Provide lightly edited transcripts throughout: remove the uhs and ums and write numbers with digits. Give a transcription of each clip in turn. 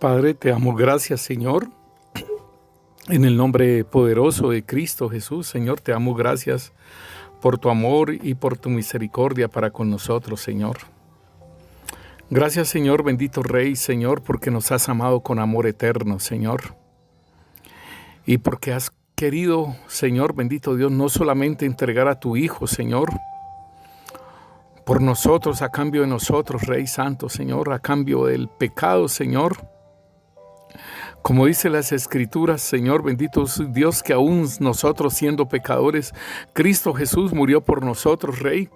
Padre, te damos gracias, Señor, en el nombre poderoso de Cristo Jesús. Señor, te damos gracias por tu amor y por tu misericordia para con nosotros, Señor. Gracias, Señor, bendito Rey, Señor, porque nos has amado con amor eterno, Señor. Y porque has querido, Señor, bendito Dios, no solamente entregar a tu Hijo, Señor, por nosotros, a cambio de nosotros, Rey Santo, Señor, a cambio del pecado, Señor. Como dice las Escrituras, Señor, bendito Dios, que aún nosotros siendo pecadores, Cristo Jesús murió por nosotros, Rey.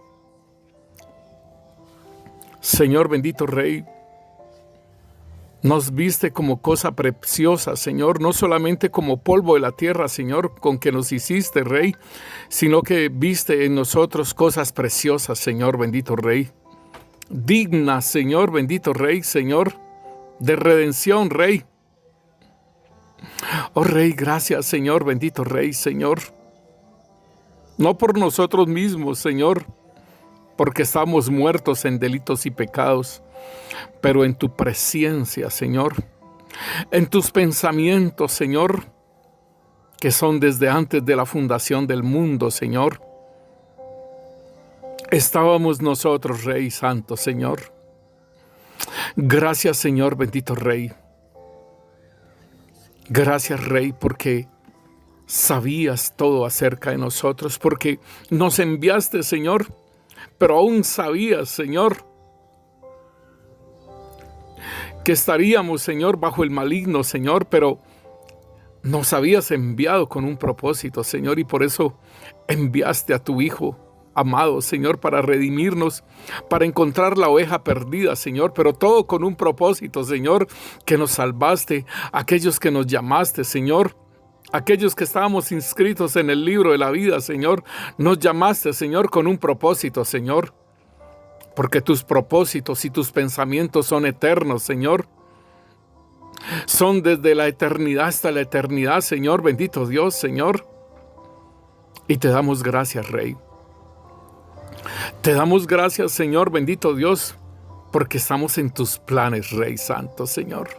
Señor, bendito Rey, nos viste como cosa preciosa, Señor, no solamente como polvo de la tierra, Señor, con que nos hiciste, Rey, sino que viste en nosotros cosas preciosas, Señor, bendito Rey. Dignas, Señor, bendito Rey, Señor, de redención, Rey. Oh Rey, gracias, Señor, bendito Rey, Señor. No por nosotros mismos, Señor, porque estamos muertos en delitos y pecados, pero en tu presencia, Señor, en tus pensamientos, Señor, que son desde antes de la fundación del mundo, Señor. Estábamos nosotros, Rey Santo, Señor. Gracias, Señor, bendito Rey. Gracias, Rey, porque sabías todo acerca de nosotros, porque nos enviaste, Señor, pero aún sabías, Señor, que estaríamos, Señor, bajo el maligno, Señor, pero nos habías enviado con un propósito, Señor, y por eso enviaste a tu Hijo amado, Señor, para redimirnos, para encontrar la oveja perdida, Señor, pero todo con un propósito, Señor, que nos salvaste, aquellos que nos llamaste, Señor, aquellos que estábamos inscritos en el libro de la vida, Señor, nos llamaste, Señor, con un propósito, Señor, porque tus propósitos y tus pensamientos son eternos, Señor, son desde la eternidad hasta la eternidad, Señor, bendito Dios, Señor, y te damos gracias, Rey. Te damos gracias, Señor, bendito Dios, porque estamos en tus planes, Rey Santo, Señor.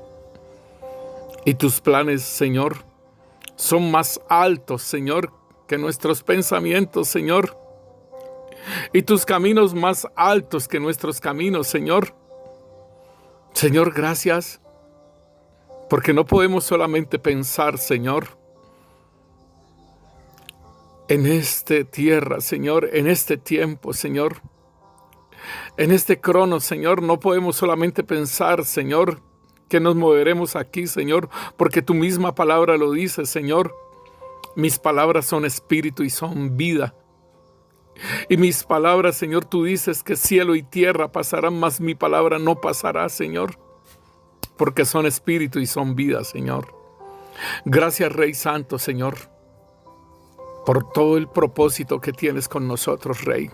Y tus planes, Señor, son más altos, Señor, que nuestros pensamientos, Señor. Y tus caminos más altos que nuestros caminos, Señor. Señor, gracias, porque no podemos solamente pensar, Señor, en esta tierra, Señor, en este tiempo, Señor, en este crono, Señor, no podemos solamente pensar, Señor, que nos moveremos aquí, Señor, porque tu misma palabra lo dice, Señor. Mis palabras son espíritu y son vida. Y mis palabras, Señor, tú dices que cielo y tierra pasarán, mas mi palabra no pasará, Señor, porque son espíritu y son vida, Señor. Gracias, Rey Santo, Señor, por todo el propósito que tienes con nosotros, Rey.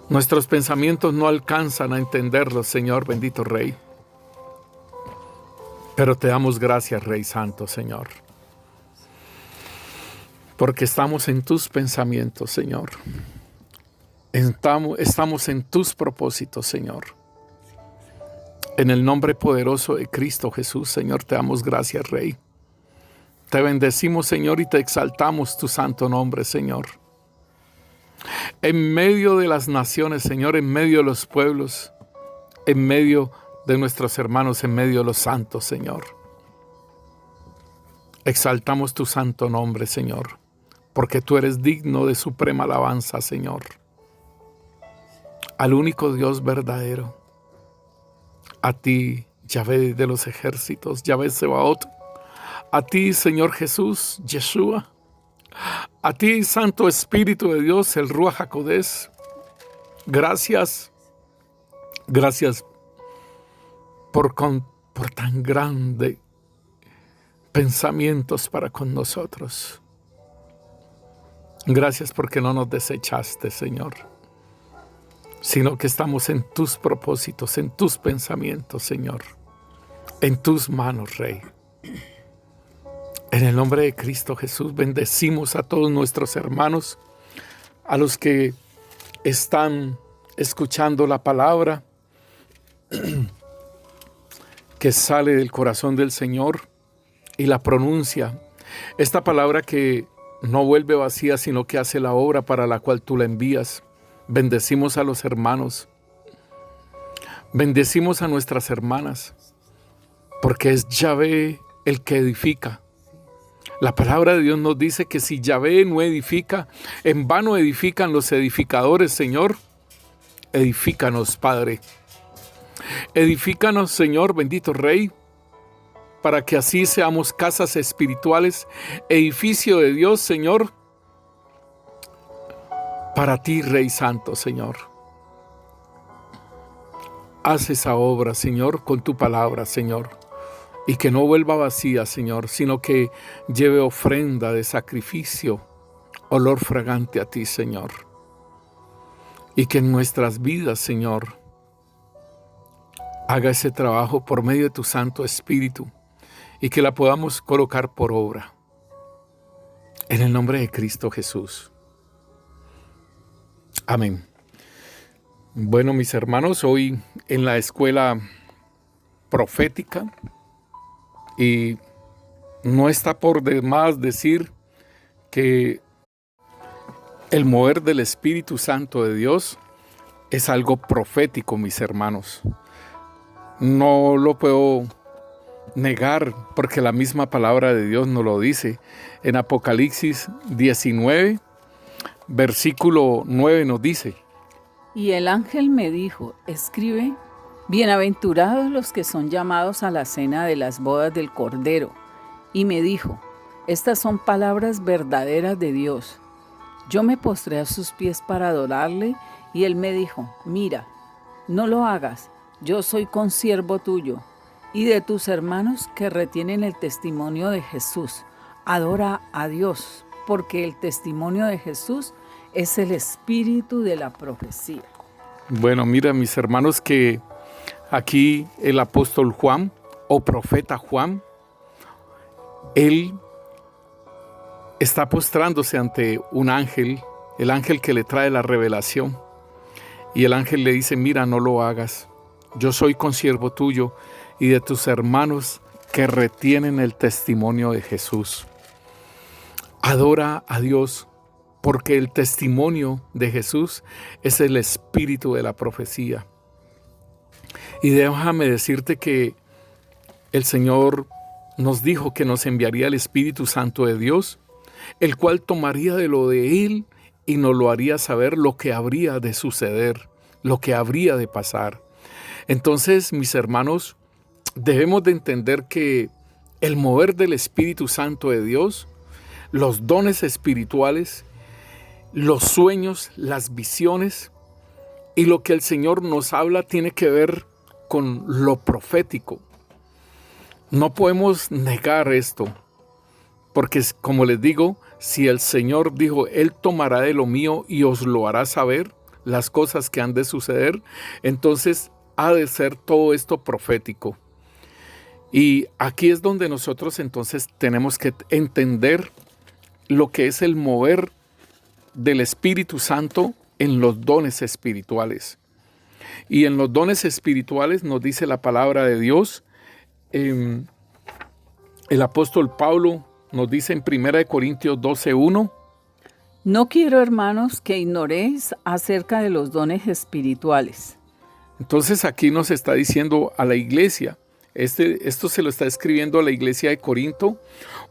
Nuestros pensamientos no alcanzan a entenderlo, Señor, bendito Rey. Pero te damos gracias, Rey Santo, Señor, porque estamos en tus pensamientos, Señor. Estamos en tus propósitos, Señor. En el nombre poderoso de Cristo Jesús, Señor, te damos gracias, Rey. Te bendecimos, Señor, y te exaltamos tu santo nombre, Señor. En medio de las naciones, Señor, en medio de los pueblos, en medio de nuestros hermanos, en medio de los santos, Señor. Exaltamos tu santo nombre, Señor, porque tú eres digno de suprema alabanza, Señor. Al único Dios verdadero, a ti, Yahvé de los ejércitos, Yahvé Sebaot, a ti, Señor Jesús, Yeshua, a ti, Santo Espíritu de Dios, el Ruach HaKodesh, gracias por tan grande pensamientos para con nosotros. Gracias porque no nos desechaste, Señor, sino que estamos en tus propósitos, en tus pensamientos, Señor, en tus manos, Rey. En el nombre de Cristo Jesús, bendecimos a todos nuestros hermanos, a los que están escuchando la palabra, que sale del corazón del Señor y la pronuncia. Esta palabra que no vuelve vacía, sino que hace la obra para la cual tú la envías. Bendecimos a los hermanos. Bendecimos a nuestras hermanas, porque es Yahvé el que edifica. La palabra de Dios nos dice que si Yahvé no edifica, en vano edifican los edificadores, Señor. Edifícanos, Padre. Edifícanos, Señor, bendito Rey, para que así seamos casas espirituales, edificio de Dios, Señor, para ti, Rey Santo, Señor. Haz esa obra, Señor, con tu palabra, Señor, y que no vuelva vacía, Señor, sino que lleve ofrenda de sacrificio, olor fragante a ti, Señor. Y que en nuestras vidas, Señor, haga ese trabajo por medio de tu Santo Espíritu y que la podamos colocar por obra. En el nombre de Cristo Jesús. Amén. Bueno, mis hermanos, hoy en la escuela profética, y no está por demás decir que el mover del Espíritu Santo de Dios es algo profético, mis hermanos. No lo puedo negar porque la misma palabra de Dios nos lo dice. En Apocalipsis 19, versículo 9 nos dice: Y el ángel me dijo, escribe, bienaventurados los que son llamados a la cena de las bodas del Cordero. Y me dijo, estas son palabras verdaderas de Dios. Yo me postré a sus pies para adorarle, y él me dijo, mira, no lo hagas, yo soy consiervo tuyo y de tus hermanos que retienen el testimonio de Jesús. Adora a Dios, porque el testimonio de Jesús es el espíritu de la profecía. Bueno, mira, mis hermanos, que aquí el apóstol Juan, o profeta Juan, él está postrándose ante un ángel, el ángel que le trae la revelación. Y el ángel le dice, mira, no lo hagas. Yo soy consiervo tuyo y de tus hermanos que retienen el testimonio de Jesús. Adora a Dios, porque el testimonio de Jesús es el espíritu de la profecía. Y déjame decirte que el Señor nos dijo que nos enviaría el Espíritu Santo de Dios, el cual tomaría de lo de Él y nos lo haría saber lo que habría de suceder, lo que habría de pasar. Entonces, mis hermanos, debemos de entender que el mover del Espíritu Santo de Dios, los dones espirituales, los sueños, las visiones y lo que el Señor nos habla tiene que ver con lo profético. No podemos negar esto, porque como les digo, si el Señor dijo, Él tomará de lo mío y os lo hará saber, las cosas que han de suceder, entonces ha de ser todo esto profético. Y aquí es donde nosotros entonces tenemos que entender lo que es el mover del Espíritu Santo en los dones espirituales. Y en los dones espirituales nos dice la palabra de Dios, el apóstol Pablo nos dice en 1 Corintios 12:1, no quiero, hermanos, que ignoréis acerca de los dones espirituales. Entonces aquí nos está diciendo a la iglesia, esto se lo está escribiendo a la iglesia de Corinto,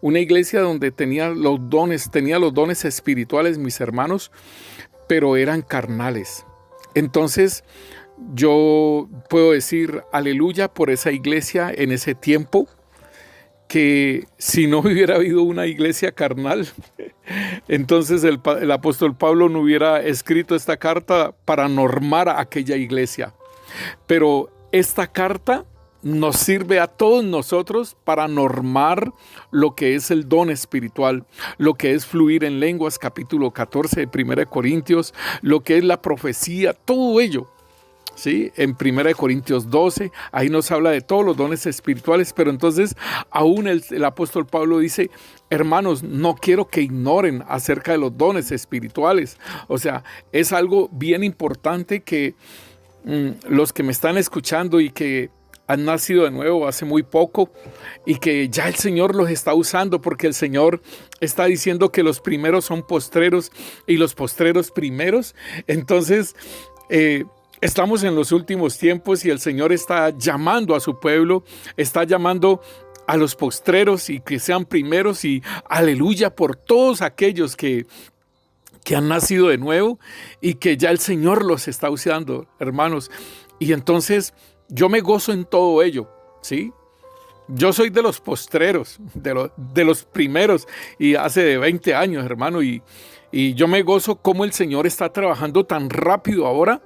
una iglesia donde tenía los dones espirituales, mis hermanos, pero eran carnales. Entonces yo puedo decir aleluya por esa iglesia en ese tiempo, que si no hubiera habido una iglesia carnal, entonces el apóstol Pablo no hubiera escrito esta carta para normar a aquella iglesia. Pero esta carta nos sirve a todos nosotros para normar lo que es el don espiritual, lo que es fluir en lenguas, capítulo 14 de 1 Corintios, lo que es la profecía, todo ello. ¿Sí? En 1 Corintios 12, ahí nos habla de todos los dones espirituales, pero entonces aún el apóstol Pablo dice, hermanos, no quiero que ignoren acerca de los dones espirituales. O sea, es algo bien importante que los que me están escuchando y que han nacido de nuevo hace muy poco y que ya el Señor los está usando, porque el Señor está diciendo que los primeros son postreros y los postreros primeros. Entonces, estamos en los últimos tiempos y el Señor está llamando a su pueblo, está llamando a los postreros y que sean primeros, y aleluya por todos aquellos que han nacido de nuevo y que ya el Señor los está usando, hermanos. Y entonces yo me gozo en todo ello, ¿sí? Yo soy de los postreros, de los primeros, y hace de 20 años, hermano, y yo me gozo cómo el Señor está trabajando tan rápido ahora.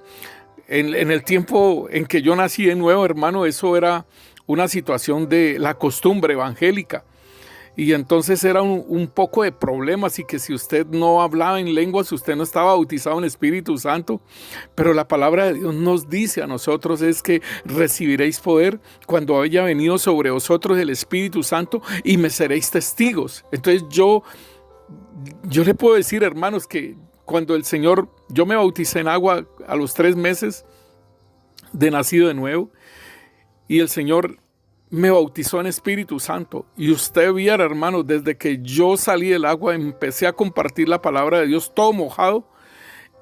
En el tiempo en que yo nací de nuevo, hermano, eso era una situación de la costumbre evangélica. Y entonces era un poco de problemas, y que si usted no hablaba en lenguas, usted no estaba bautizado en Espíritu Santo. Pero la palabra de Dios nos dice a nosotros es que recibiréis poder cuando haya venido sobre vosotros el Espíritu Santo y me seréis testigos. Entonces yo le puedo decir, hermanos, que cuando el Señor, yo me bauticé en agua a los 3 meses de nacido de nuevo, y el Señor me bautizó en Espíritu Santo. Y usted viera, hermano, desde que yo salí del agua, empecé a compartir la palabra de Dios todo mojado,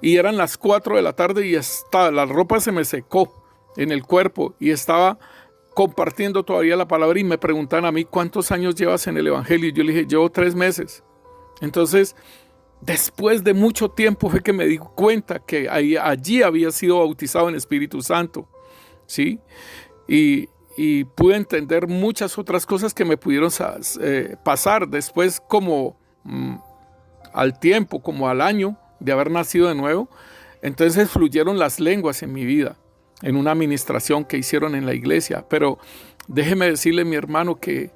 y eran las 4 de la tarde y la ropa se me secó en el cuerpo, y estaba compartiendo todavía la palabra, y me preguntan a mí, ¿cuántos años llevas en el Evangelio? Y yo le dije, llevo 3 meses. Entonces, después de mucho tiempo fue que me di cuenta que allí había sido bautizado en Espíritu Santo, ¿sí? Y pude entender muchas otras cosas que me pudieron pasar después, como al tiempo, como al año de haber nacido de nuevo. Entonces fluyeron las lenguas en mi vida, en una administración que hicieron en la iglesia. Pero déjeme decirle, mi hermano, que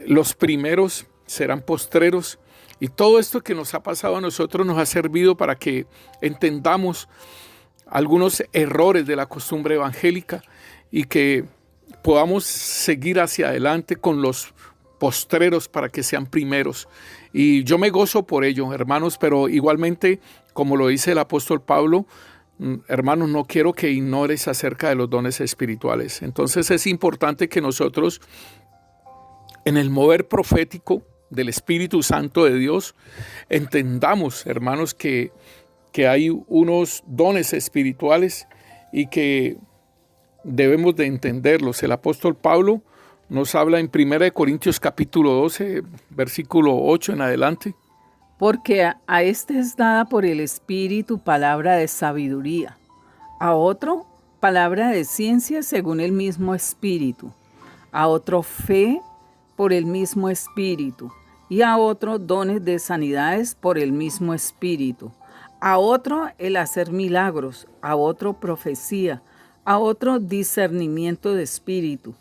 los primeros serán postreros, y todo esto que nos ha pasado a nosotros nos ha servido para que entendamos algunos errores de la costumbre evangélica y que podamos seguir hacia adelante con los postreros para que sean primeros. Y yo me gozo por ello, hermanos, pero igualmente, como lo dice el apóstol Pablo, hermanos, no quiero que ignores acerca de los dones espirituales. Entonces es importante que nosotros, en el mover profético del Espíritu Santo de Dios, entendamos, hermanos, que hay unos dones espirituales y que debemos de entenderlos. El apóstol Pablo nos habla en 1 Corintios capítulo 12, versículo 8 en adelante. Porque a este es dada por el Espíritu palabra de sabiduría, a otro palabra de ciencia según el mismo Espíritu, a otro fe por el mismo Espíritu, y a otro dones de sanidades por el mismo Espíritu, a otro el hacer milagros, a otro profecía, a otro discernimiento de espíritu,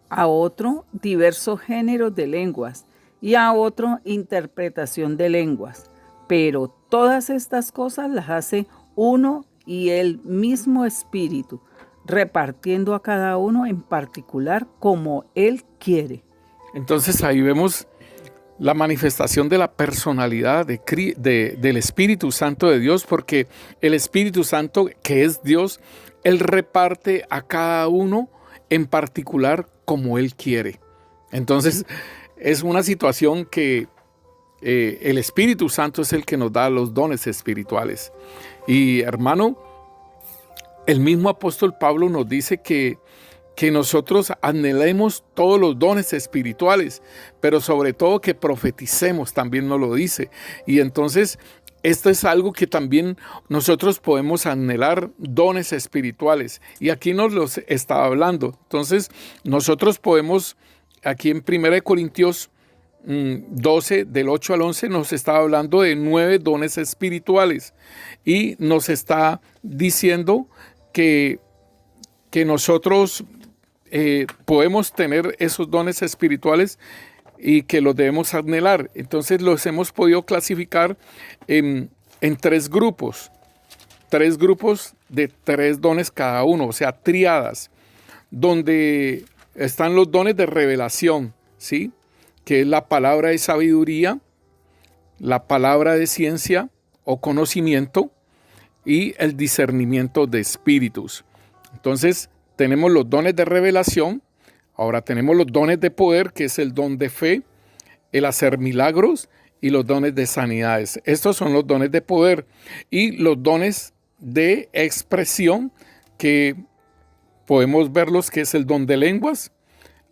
a otro diversos géneros de lenguas, y a otro interpretación de lenguas. Pero todas estas cosas las hace uno y el mismo Espíritu, repartiendo a cada uno en particular como Él quiere. Entonces ahí vemos la manifestación de la personalidad del Espíritu Santo de Dios, porque el Espíritu Santo, que es Dios, Él reparte a cada uno en particular como Él quiere. Entonces es una situación que el Espíritu Santo es el que nos da los dones espirituales. Y hermano, el mismo apóstol Pablo nos dice que nosotros anhelemos todos los dones espirituales, pero sobre todo que profeticemos, también nos lo dice. Y entonces esto es algo que también nosotros podemos anhelar, dones espirituales. Y aquí nos los está hablando. Entonces nosotros podemos, aquí en 1 Corintios 12, del 8 al 11, nos está hablando de 9 dones espirituales. Y nos está diciendo que nosotros podemos tener esos dones espirituales y que los debemos anhelar. Entonces los hemos podido clasificar en 3 grupos. 3 grupos de 3 dones cada uno, o sea, triadas, donde están los dones de revelación, ¿sí? Que es la palabra de sabiduría, la palabra de ciencia o conocimiento y el discernimiento de espíritus. Entonces, tenemos los dones de revelación, ahora tenemos los dones de poder, que es el don de fe, el hacer milagros y los dones de sanidades. Estos son los dones de poder y los dones de expresión, que podemos verlos, que es el don de lenguas,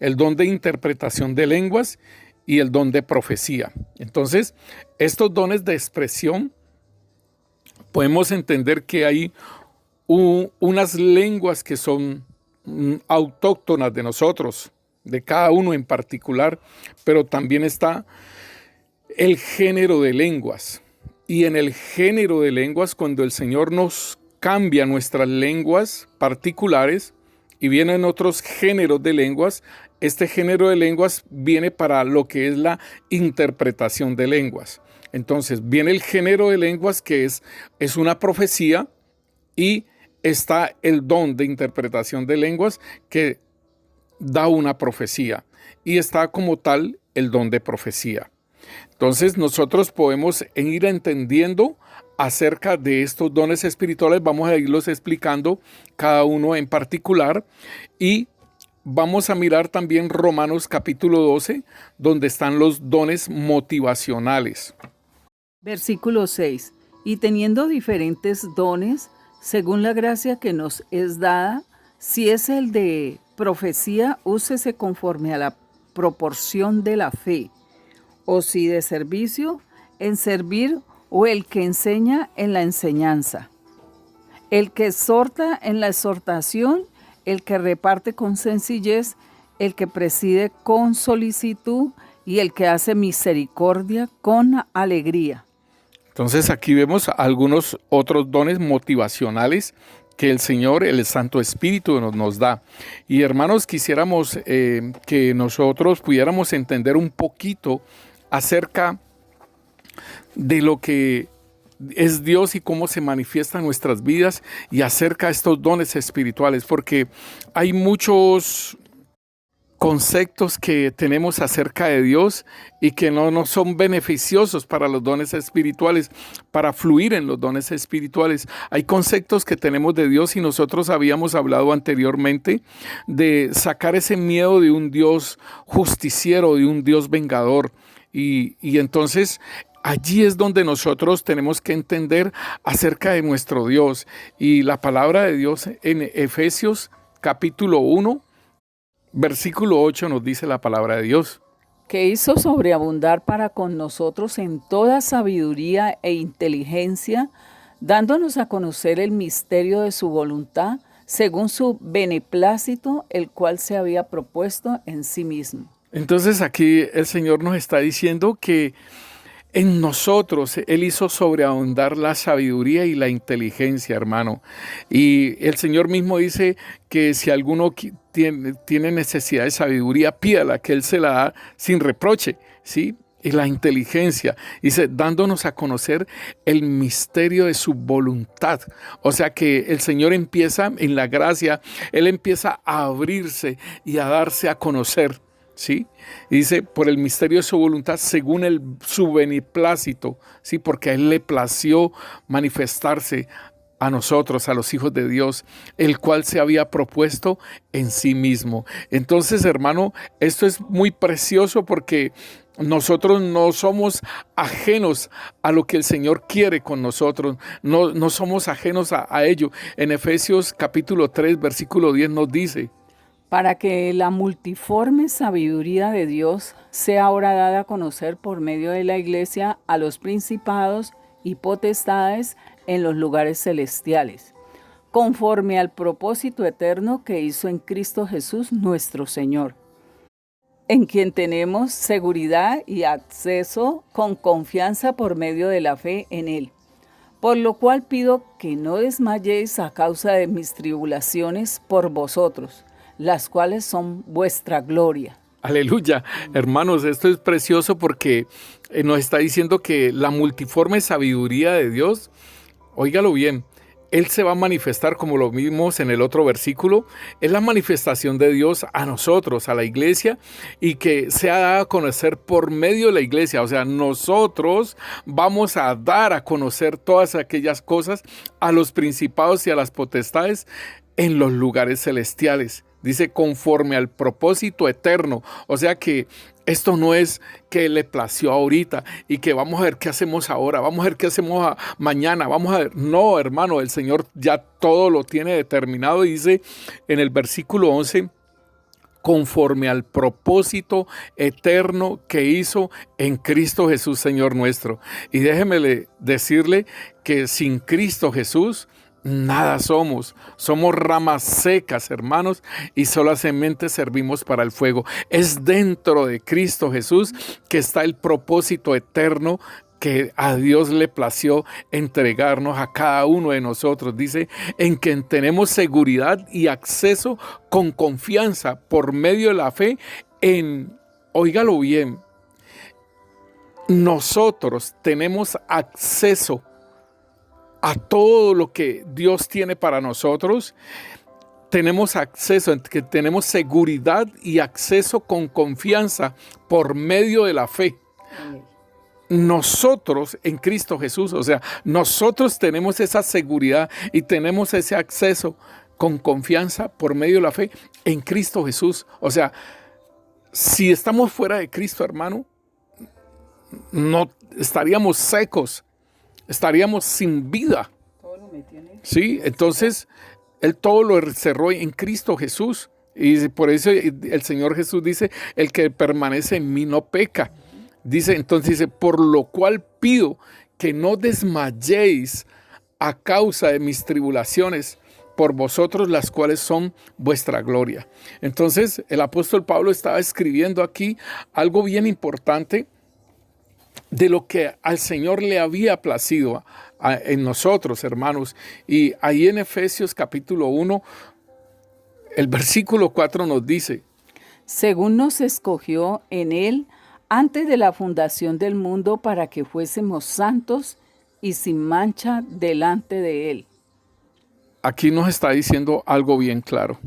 el don de interpretación de lenguas y el don de profecía. Entonces, estos dones de expresión, podemos entender que hay unas lenguas que son autóctonas de nosotros, de cada uno en particular, pero también está el género de lenguas. Y en el género de lenguas, cuando el Señor nos cambia nuestras lenguas particulares y vienen otros géneros de lenguas, este género de lenguas viene para lo que es la interpretación de lenguas. Entonces viene el género de lenguas, que es una profecía, y está el don de interpretación de lenguas, que da una profecía, y está como tal el don de profecía. Entonces nosotros podemos ir entendiendo acerca de estos dones espirituales. Vamos a irlos explicando cada uno en particular, y vamos a mirar también Romanos capítulo 12, donde están los dones motivacionales. Versículo 6. Y teniendo diferentes dones, según la gracia que nos es dada, si es el de profecía, úsese conforme a la proporción de la fe, o si de servicio, en servir, o el que enseña en la enseñanza, el que exhorta en la exhortación, el que reparte con sencillez, el que preside con solicitud y el que hace misericordia con alegría. Entonces aquí vemos algunos otros dones motivacionales que el Señor, el Santo Espíritu nos da. Y hermanos, quisiéramos que nosotros pudiéramos entender un poquito acerca de lo que es Dios y cómo se manifiesta en nuestras vidas, y acerca de estos dones espirituales, porque hay muchos conceptos que tenemos acerca de Dios y que no son beneficiosos para los dones espirituales, para fluir en los dones espirituales. Hay conceptos que tenemos de Dios, y nosotros habíamos hablado anteriormente de sacar ese miedo de un Dios justiciero, de un Dios vengador, y entonces allí es donde nosotros tenemos que entender acerca de nuestro Dios. Y la palabra de Dios en Efesios capítulo 1, versículo 8 nos dice la palabra de Dios: que hizo sobreabundar para con nosotros en toda sabiduría e inteligencia, dándonos a conocer el misterio de su voluntad, según su beneplácito, el cual se había propuesto en sí mismo. Entonces aquí el Señor nos está diciendo que en nosotros Él hizo sobreabundar la sabiduría y la inteligencia, hermano. Y el Señor mismo dice que si alguno tiene necesidad de sabiduría, pídala, que Él se la da sin reproche, ¿sí? Y la inteligencia, dice, dándonos a conocer el misterio de su voluntad. O sea que el Señor empieza en la gracia, Él empieza a abrirse y a darse a conocer, ¿sí? Y dice, por el misterio de su voluntad, según su beneplácito, ¿sí? Porque a Él le plació manifestarse a nosotros, a los hijos de Dios, el cual se había propuesto en sí mismo. Entonces, hermano, esto es muy precioso, porque nosotros no somos ajenos a lo que el Señor quiere con nosotros, no somos ajenos a ello. En Efesios capítulo 3, versículo 10 nos dice: para que la multiforme sabiduría de Dios sea ahora dada a conocer por medio de la Iglesia a los principados y potestades en los lugares celestiales, conforme al propósito eterno que hizo en Cristo Jesús nuestro Señor, en quien tenemos seguridad y acceso con confianza por medio de la fe en Él. Por lo cual pido que no desmayéis a causa de mis tribulaciones por vosotros, las cuales son vuestra gloria. Aleluya. Hermanos, esto es precioso, porque nos está diciendo que la multiforme sabiduría de Dios, óigalo bien, Él se va a manifestar, como lo vimos en el otro versículo, es la manifestación de Dios a nosotros, a la iglesia, y que se ha dado a conocer por medio de la iglesia. O sea, nosotros vamos a dar a conocer todas aquellas cosas a los principados y a las potestades en los lugares celestiales. Dice, conforme al propósito eterno. O sea que esto no es que le plació ahorita y que vamos a ver qué hacemos ahora, vamos a ver qué hacemos mañana, vamos a ver. No, hermano, el Señor ya todo lo tiene determinado. Dice en el versículo 11, conforme al propósito eterno que hizo en Cristo Jesús, Señor nuestro. Y déjeme decirle que sin Cristo Jesús, nada somos ramas secas, hermanos, y solamente servimos para el fuego. Es dentro de Cristo Jesús que está el propósito eterno que a Dios le plació entregarnos a cada uno de nosotros. Dice, en que tenemos seguridad y acceso con confianza por medio de la fe en, óigalo bien, nosotros tenemos acceso a todo lo que Dios tiene para nosotros. Tenemos acceso, que tenemos seguridad y acceso con confianza por medio de la fe. Nosotros en Cristo Jesús, o sea, nosotros tenemos esa seguridad y tenemos ese acceso con confianza por medio de la fe en Cristo Jesús. O sea, si estamos fuera de Cristo, hermano, no estaríamos secos. Estaríamos sin vida. Sí, entonces Él todo lo cerró en Cristo Jesús. Y por eso el Señor Jesús dice, el que permanece en mí no peca. Dice, entonces dice, por lo cual pido que no desmayéis a causa de mis tribulaciones por vosotros, las cuales son vuestra gloria. Entonces el apóstol Pablo estaba escribiendo aquí algo bien importante de lo que al Señor le había placido en nosotros, hermanos. Y ahí en Efesios capítulo 1, el versículo 4 nos dice, según nos escogió en Él antes de la fundación del mundo para que fuésemos santos y sin mancha delante de Él. Aquí nos está diciendo algo bien claro.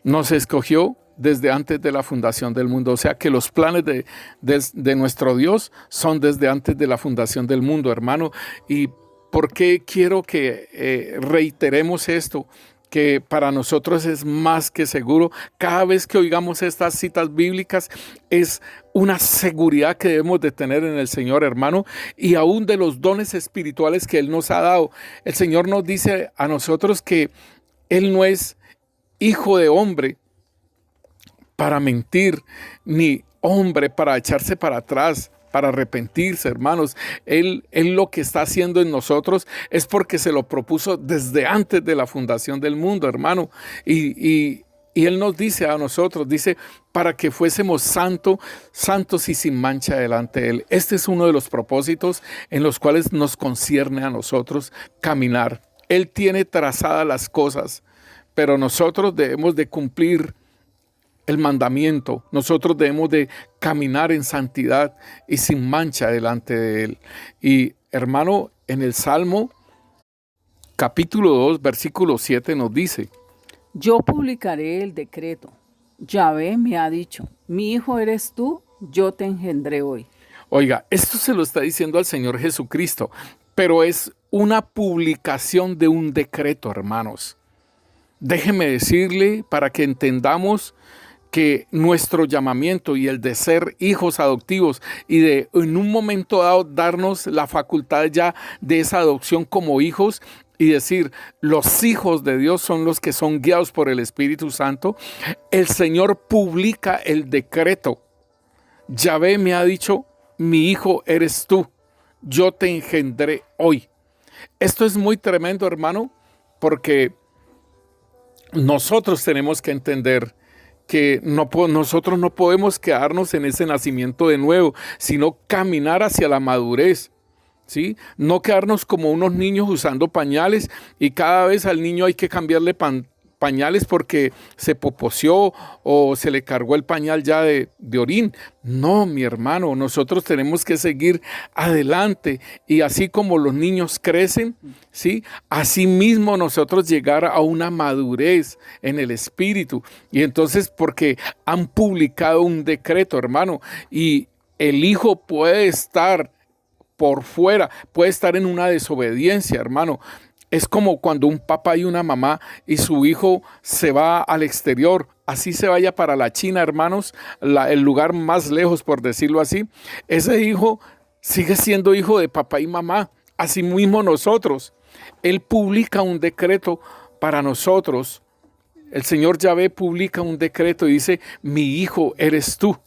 Nos escogió desde antes de la fundación del mundo. O sea que los planes de nuestro Dios son desde antes de la fundación del mundo, hermano. ¿Y por qué quiero que reiteremos esto? Que para nosotros es más que seguro. Cada vez que oigamos estas citas bíblicas es una seguridad que debemos de tener en el Señor, hermano, y aún de los dones espirituales que Él nos ha dado. El Señor nos dice a nosotros que Él no es hijo de hombre para mentir, ni hombre para echarse para atrás, para arrepentirse, hermanos. Él lo que está haciendo en nosotros es porque se lo propuso desde antes de la fundación del mundo, hermano. Y Él nos dice a nosotros, dice, para que fuésemos santos y sin mancha delante de Él. Este es uno de los propósitos en los cuales nos concierne a nosotros caminar. Él tiene trazadas las cosas, pero nosotros debemos de cumplir el mandamiento. Nosotros debemos de caminar en santidad y sin mancha delante de Él. Y hermano, en el Salmo capítulo 2, versículo 7 nos dice, yo publicaré el decreto. Yahvé me ha dicho, mi hijo eres tú, yo te engendré hoy. Oiga, esto se lo está diciendo al Señor Jesucristo, pero es una publicación de un decreto, hermanos. Déjeme decirle para que entendamos que nuestro llamamiento y el de ser hijos adoptivos y de en un momento dado darnos la facultad ya de esa adopción como hijos y decir, los hijos de Dios son los que son guiados por el Espíritu Santo, el Señor publica el decreto. Yahvé me ha dicho, mi hijo eres tú, yo te engendré hoy. Esto es muy tremendo, hermano, porque nosotros tenemos que entender que nosotros no podemos quedarnos en ese nacimiento de nuevo, sino caminar hacia la madurez, ¿sí? No quedarnos como unos niños usando pañales y cada vez al niño hay que cambiarle pañales porque se poposeó o se le cargó el pañal ya de orín. No, mi hermano, nosotros tenemos que seguir adelante y así como los niños crecen, ¿sí? Así mismo nosotros llegar a una madurez en el espíritu. Y entonces porque han publicado un decreto, hermano, y el hijo puede estar por fuera, puede estar en una desobediencia, hermano. Es como cuando un papá y una mamá y su hijo se va al exterior, así se vaya para la China, hermanos, el lugar más lejos, por decirlo así. Ese hijo sigue siendo hijo de papá y mamá, así mismo nosotros. Él publica un decreto para nosotros. El Señor Yahvé publica un decreto y dice, mi hijo eres tú.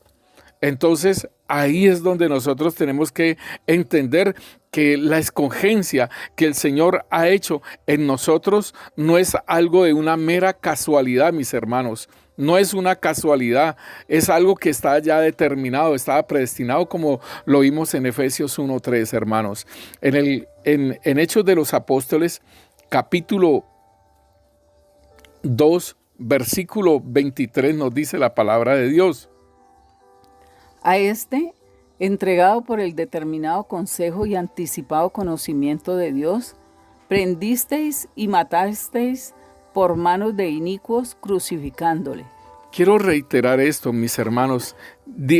Entonces, ahí es donde nosotros tenemos que entender que la escogencia que el Señor ha hecho en nosotros no es algo de una mera casualidad, mis hermanos. No es una casualidad, es algo que está ya determinado, estaba predestinado, como lo vimos en Efesios 1:3, hermanos. En Hechos de los Apóstoles, capítulo 2, versículo 23, nos dice la palabra de Dios. A este, entregado por el determinado consejo y anticipado conocimiento de Dios, prendisteis y matasteis por manos de inicuos, crucificándole. Quiero reiterar esto, mis hermanos.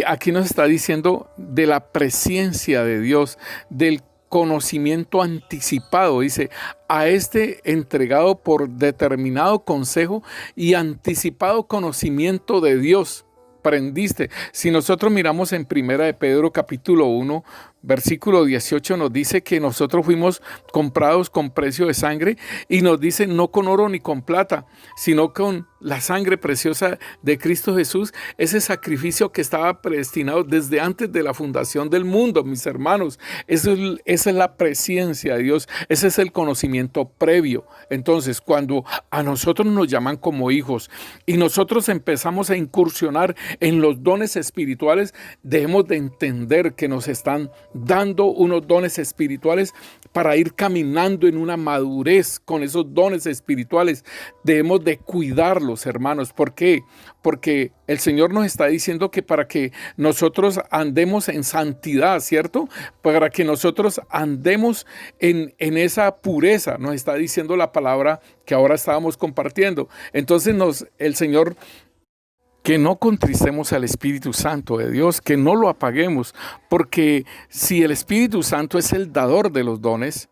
Aquí nos está diciendo de la presencia de Dios, del conocimiento anticipado. Dice, a este entregado por determinado consejo y anticipado conocimiento de Dios. Prendiste. Si nosotros miramos en Primera de Pedro capítulo 1, versículo 18, nos dice que nosotros fuimos comprados con precio de sangre y nos dice no con oro ni con plata, sino con la sangre preciosa de Cristo Jesús, ese sacrificio que estaba predestinado desde antes de la fundación del mundo, mis hermanos. Esa es la presencia de Dios, ese es el conocimiento previo. Entonces, cuando a nosotros nos llaman como hijos y nosotros empezamos a incursionar en los dones espirituales, debemos de entender que nos están dando unos dones espirituales para ir caminando en una madurez con esos dones espirituales. Debemos de cuidarlos, hermanos. ¿Por qué? Porque el Señor nos está diciendo que para que nosotros andemos en santidad, ¿cierto? Para que nosotros andemos en esa pureza, nos está diciendo la palabra que ahora estábamos compartiendo. Entonces el Señor, que no contristemos al Espíritu Santo de Dios, que no lo apaguemos, porque si el Espíritu Santo es el dador de los dones,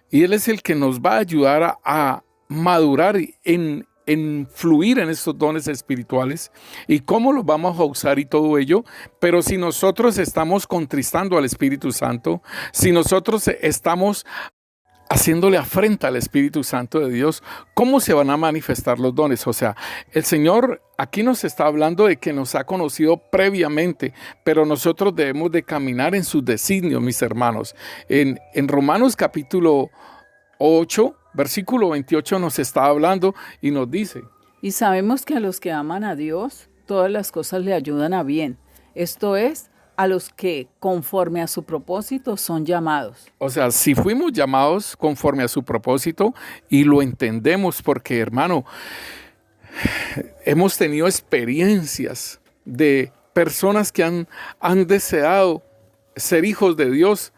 y Él es el que nos va a ayudar a madurar en fluir en estos dones espirituales, y cómo los vamos a usar y todo ello, pero si nosotros estamos contristando al Espíritu Santo, si nosotros estamos haciéndole afrenta al Espíritu Santo de Dios, ¿cómo se van a manifestar los dones? O sea, el Señor aquí nos está hablando de que nos ha conocido previamente, pero nosotros debemos de caminar en sus designios, mis hermanos. En Romanos capítulo 8, versículo 28 nos está hablando y nos dice: Y sabemos que a los que aman a Dios, todas las cosas le ayudan a bien. Esto es, a los que conforme a su propósito son llamados. O sea, si fuimos llamados conforme a su propósito y lo entendemos porque, hermano, hemos tenido experiencias de personas que han deseado ser hijos de Dios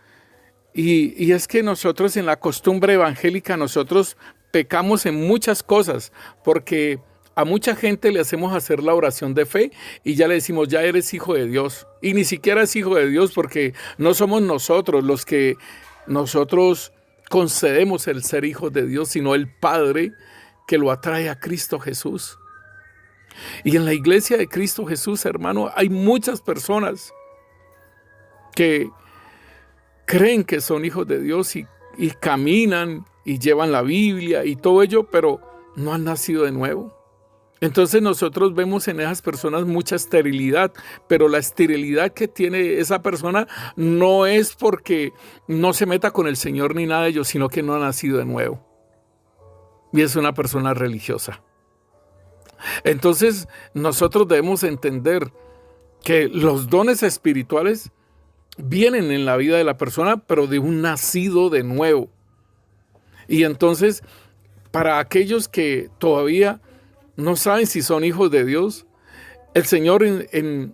y es que nosotros en la costumbre evangélica nosotros pecamos en muchas cosas porque a mucha gente le hacemos hacer la oración de fe y ya le decimos, ya eres hijo de Dios. Y ni siquiera es hijo de Dios porque no somos nosotros los que nosotros concedemos el ser hijos de Dios, sino el Padre que lo atrae a Cristo Jesús. Y en la iglesia de Cristo Jesús, hermano, hay muchas personas que creen que son hijos de Dios y caminan y llevan la Biblia y todo ello, pero no han nacido de nuevo. Entonces nosotros vemos en esas personas mucha esterilidad, pero la esterilidad que tiene esa persona no es porque no se meta con el Señor ni nada de ello, sino que no ha nacido de nuevo. Y es una persona religiosa. Entonces nosotros debemos entender que los dones espirituales vienen en la vida de la persona, pero de un nacido de nuevo. Y entonces, para aquellos que todavía no saben si son hijos de Dios. El Señor en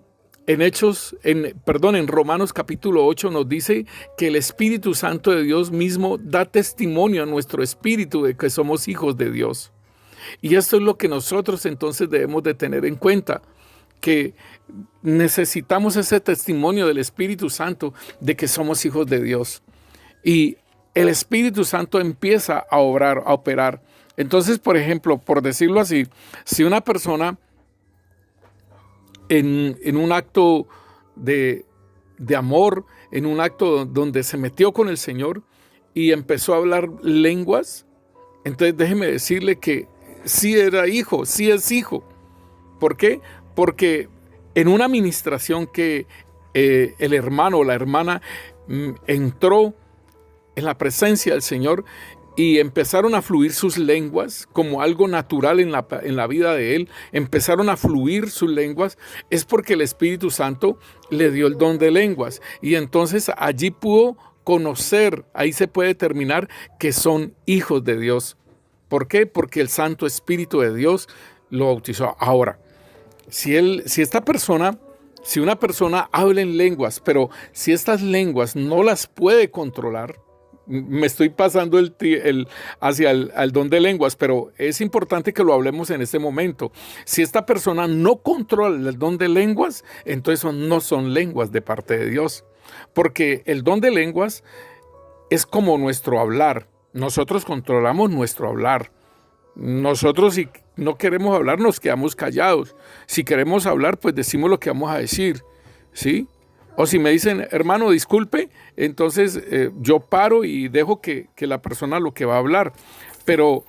Romanos capítulo 8 nos dice que el Espíritu Santo de Dios mismo da testimonio a nuestro espíritu de que somos hijos de Dios. Y esto es lo que nosotros entonces debemos de tener en cuenta, que necesitamos ese testimonio del Espíritu Santo de que somos hijos de Dios. Y el Espíritu Santo empieza a obrar, a operar. Entonces, por ejemplo, por decirlo así, si una persona en un acto de amor, en un acto donde se metió con el Señor y empezó a hablar lenguas, entonces déjeme decirle que sí era hijo, sí es hijo. ¿Por qué? Porque en una ministración que el hermano o la hermana entró en la presencia del Señor y empezaron a fluir sus lenguas como algo natural en la vida de él, empezaron a fluir sus lenguas, es porque el Espíritu Santo le dio el don de lenguas. Y entonces allí pudo conocer, ahí se puede determinar que son hijos de Dios. ¿Por qué? Porque el Santo Espíritu de Dios lo bautizó. Ahora, si una persona habla en lenguas, pero si estas lenguas no las puede controlar, me estoy pasando hacia el don de lenguas, pero es importante que lo hablemos en este momento. Si esta persona no controla el don de lenguas, entonces no son lenguas de parte de Dios. Porque el don de lenguas es como nuestro hablar. Nosotros controlamos nuestro hablar. Nosotros, si no queremos hablar, nos quedamos callados. Si queremos hablar, pues decimos lo que vamos a decir, ¿sí? O si me dicen, hermano, disculpe, entonces yo paro y dejo que la persona lo que va a hablar. Pero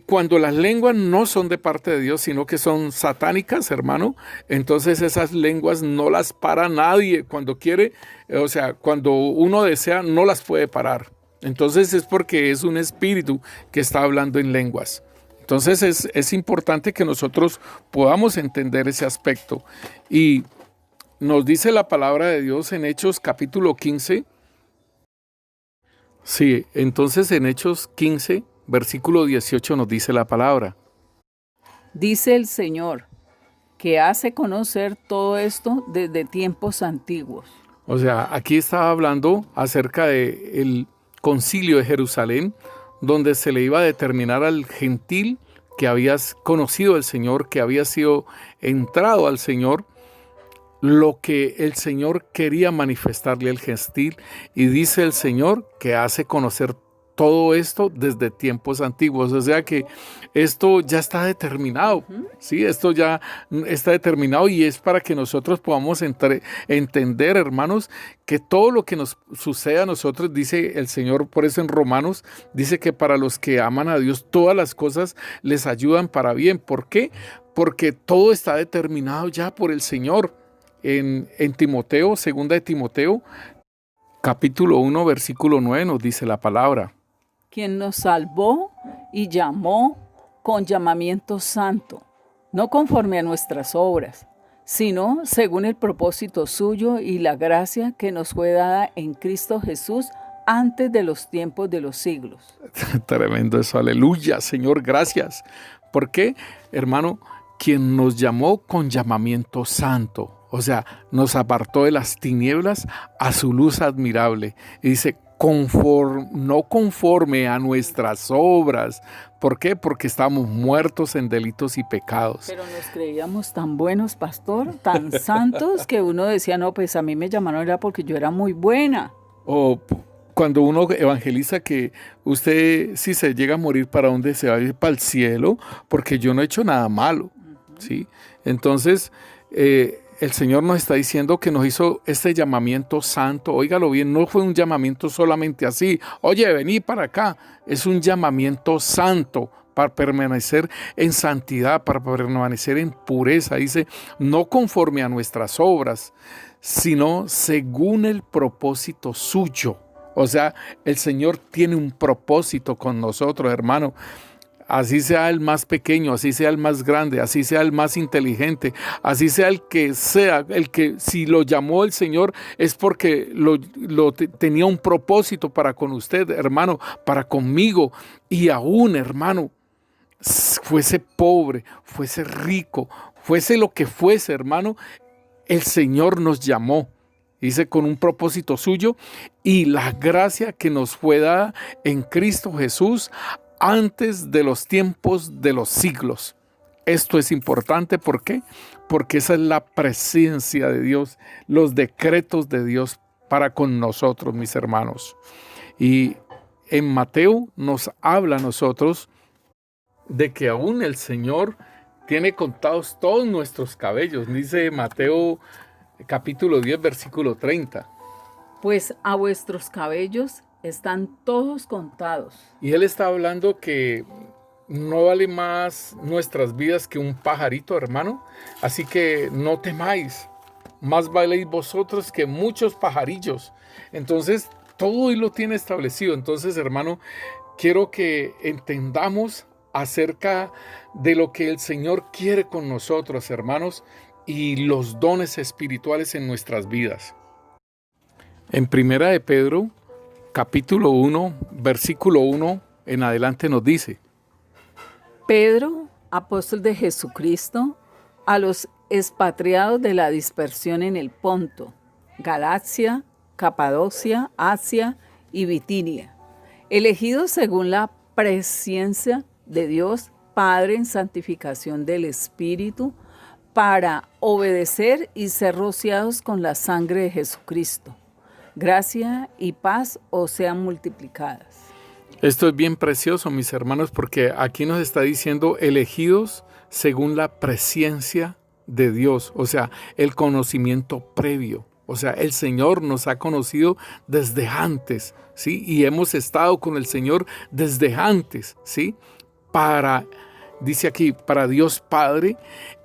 cuando las lenguas no son de parte de Dios, sino que son satánicas, hermano, entonces esas lenguas no las para nadie. Cuando quiere, o sea, cuando uno desea, no las puede parar. Entonces es porque es un espíritu que está hablando en lenguas. Entonces es importante que nosotros podamos entender ese aspecto. Y nos dice la palabra de Dios en Hechos capítulo 15. Sí, entonces en Hechos 15, versículo 18 nos dice la palabra. Dice el Señor, que hace conocer todo esto desde tiempos antiguos. O sea, aquí estaba hablando acerca del concilio de Jerusalén, donde se le iba a determinar al gentil que había conocido al Señor, que había sido entrado al Señor, lo que el Señor quería manifestarle al gentil. Y dice el Señor que hace conocer todo esto desde tiempos antiguos. O sea que esto ya está determinado. ¿Sí? Esto ya está determinado y es para que nosotros podamos entender, hermanos, que todo lo que nos sucede a nosotros, dice el Señor, por eso en Romanos, dice que para los que aman a Dios, todas las cosas les ayudan para bien. ¿Por qué? Porque todo está determinado ya por el Señor. En Timoteo, segunda de Timoteo, capítulo 1, versículo 9, nos dice la palabra. Quien nos salvó y llamó con llamamiento santo, no conforme a nuestras obras, sino según el propósito suyo y la gracia que nos fue dada en Cristo Jesús antes de los tiempos de los siglos. Tremendo eso, aleluya, Señor, gracias. ¿Por qué, hermano? Quien nos llamó con llamamiento santo. O sea, nos apartó de las tinieblas a su luz admirable. Y dice, no conforme a nuestras obras. ¿Por qué? Porque estábamos muertos en delitos y pecados. Pero nos creíamos tan buenos, pastor, tan santos, que uno decía, no, pues a mí me llamaron era porque yo era muy buena. O cuando uno evangeliza que usted, si se llega a morir, ¿para dónde se va a ir? Para el cielo, porque yo no he hecho nada malo. ¿Sí? Entonces, el Señor nos está diciendo que nos hizo este llamamiento santo. Óigalo bien, no fue un llamamiento solamente así. Oye, vení para acá. Es un llamamiento santo para permanecer en santidad, para permanecer en pureza. Dice, no conforme a nuestras obras, sino según el propósito suyo. O sea, el Señor tiene un propósito con nosotros, hermano. Así sea el más pequeño, así sea el más grande, así sea el más inteligente, así sea, el que si lo llamó el Señor es porque tenía un propósito para con usted, hermano, para conmigo. Y aún, hermano, fuese pobre, fuese rico, fuese lo que fuese, hermano, el Señor nos llamó. Dice con un propósito suyo y la gracia que nos fue dada en Cristo Jesús antes de los tiempos de los siglos. Esto es importante, ¿por qué? Porque esa es la presencia de Dios, los decretos de Dios para con nosotros, mis hermanos. Y en Mateo nos habla a nosotros de que aún el Señor tiene contados todos nuestros cabellos. Dice Mateo capítulo 10, versículo 30. Pues a vuestros cabellos están todos contados. Y Él está hablando que no vale más nuestras vidas que un pajarito, hermano. Así que no temáis. Más valéis vosotros que muchos pajarillos. Entonces, todo Él lo tiene establecido. Entonces, hermano, quiero que entendamos acerca de lo que el Señor quiere con nosotros, hermanos, y los dones espirituales en nuestras vidas. En Primera de Pedro, capítulo 1, versículo 1 en adelante nos dice: Pedro, apóstol de Jesucristo, a los expatriados de la dispersión en el Ponto, Galacia, Capadocia, Asia y Bitinia, elegidos según la presciencia de Dios Padre en santificación del Espíritu, para obedecer y ser rociados con la sangre de Jesucristo. Gracia y paz os sean multiplicadas. Esto es bien precioso, mis hermanos, porque aquí nos está diciendo elegidos según la presciencia de Dios, o sea, el conocimiento previo. O sea, el Señor nos ha conocido desde antes, ¿sí? Y hemos estado con el Señor desde antes, ¿sí? Dice aquí, para Dios Padre,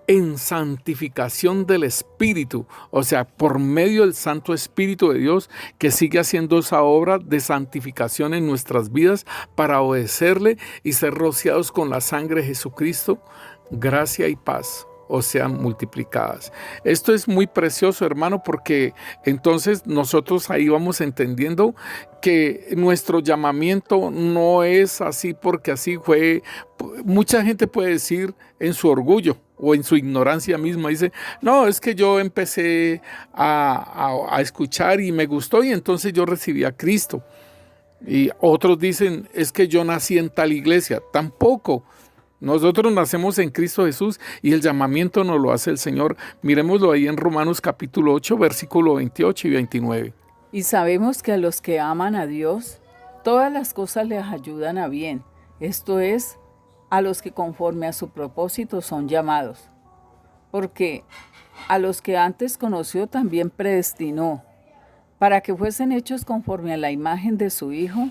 en santificación del Espíritu, o sea, por medio del Santo Espíritu de Dios que sigue haciendo esa obra de santificación en nuestras vidas para obedecerle y ser rociados con la sangre de Jesucristo, gracia y paz o sean multiplicadas. Esto es muy precioso, hermano, porque entonces nosotros ahí vamos entendiendo que nuestro llamamiento no es así porque así fue. Mucha gente puede decir en su orgullo o en su ignorancia misma, dice, no, es que yo empecé a escuchar y me gustó y entonces yo recibí a Cristo. Y otros dicen, es que yo nací en tal iglesia. Tampoco. Nosotros nacemos en Cristo Jesús y el llamamiento nos lo hace el Señor. Miremoslo ahí en Romanos capítulo 8, versículo 28 y 29. Y sabemos que a los que aman a Dios, todas las cosas les ayudan a bien. Esto es, a los que conforme a su propósito son llamados. Porque a los que antes conoció también predestinó, para que fuesen hechos conforme a la imagen de su Hijo,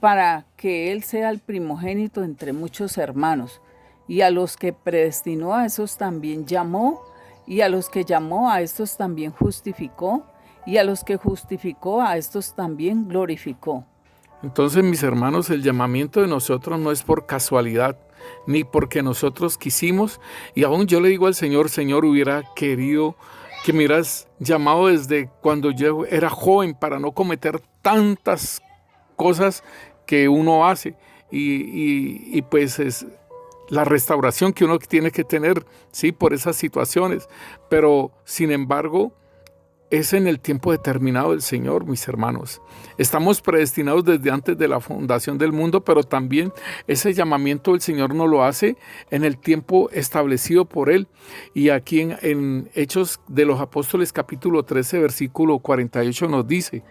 para que Él sea el primogénito entre muchos hermanos. Y a los que predestinó, a esos también llamó, y a los que llamó, a estos también justificó, y a los que justificó, a estos también glorificó. Entonces, mis hermanos, el llamamiento de nosotros no es por casualidad, ni porque nosotros quisimos. Y aún yo le digo al Señor, Señor, hubiera querido que me hubieras llamado desde cuando yo era joven para no cometer tantas cosas que uno hace. Y pues es la restauración que uno tiene que tener, sí, por esas situaciones. Pero, sin embargo, es en el tiempo determinado del Señor, mis hermanos. Estamos predestinados desde antes de la fundación del mundo, pero también ese llamamiento del Señor nos lo hace en el tiempo establecido por Él. Y aquí en Hechos de los Apóstoles, capítulo 13, versículo 48, nos dice: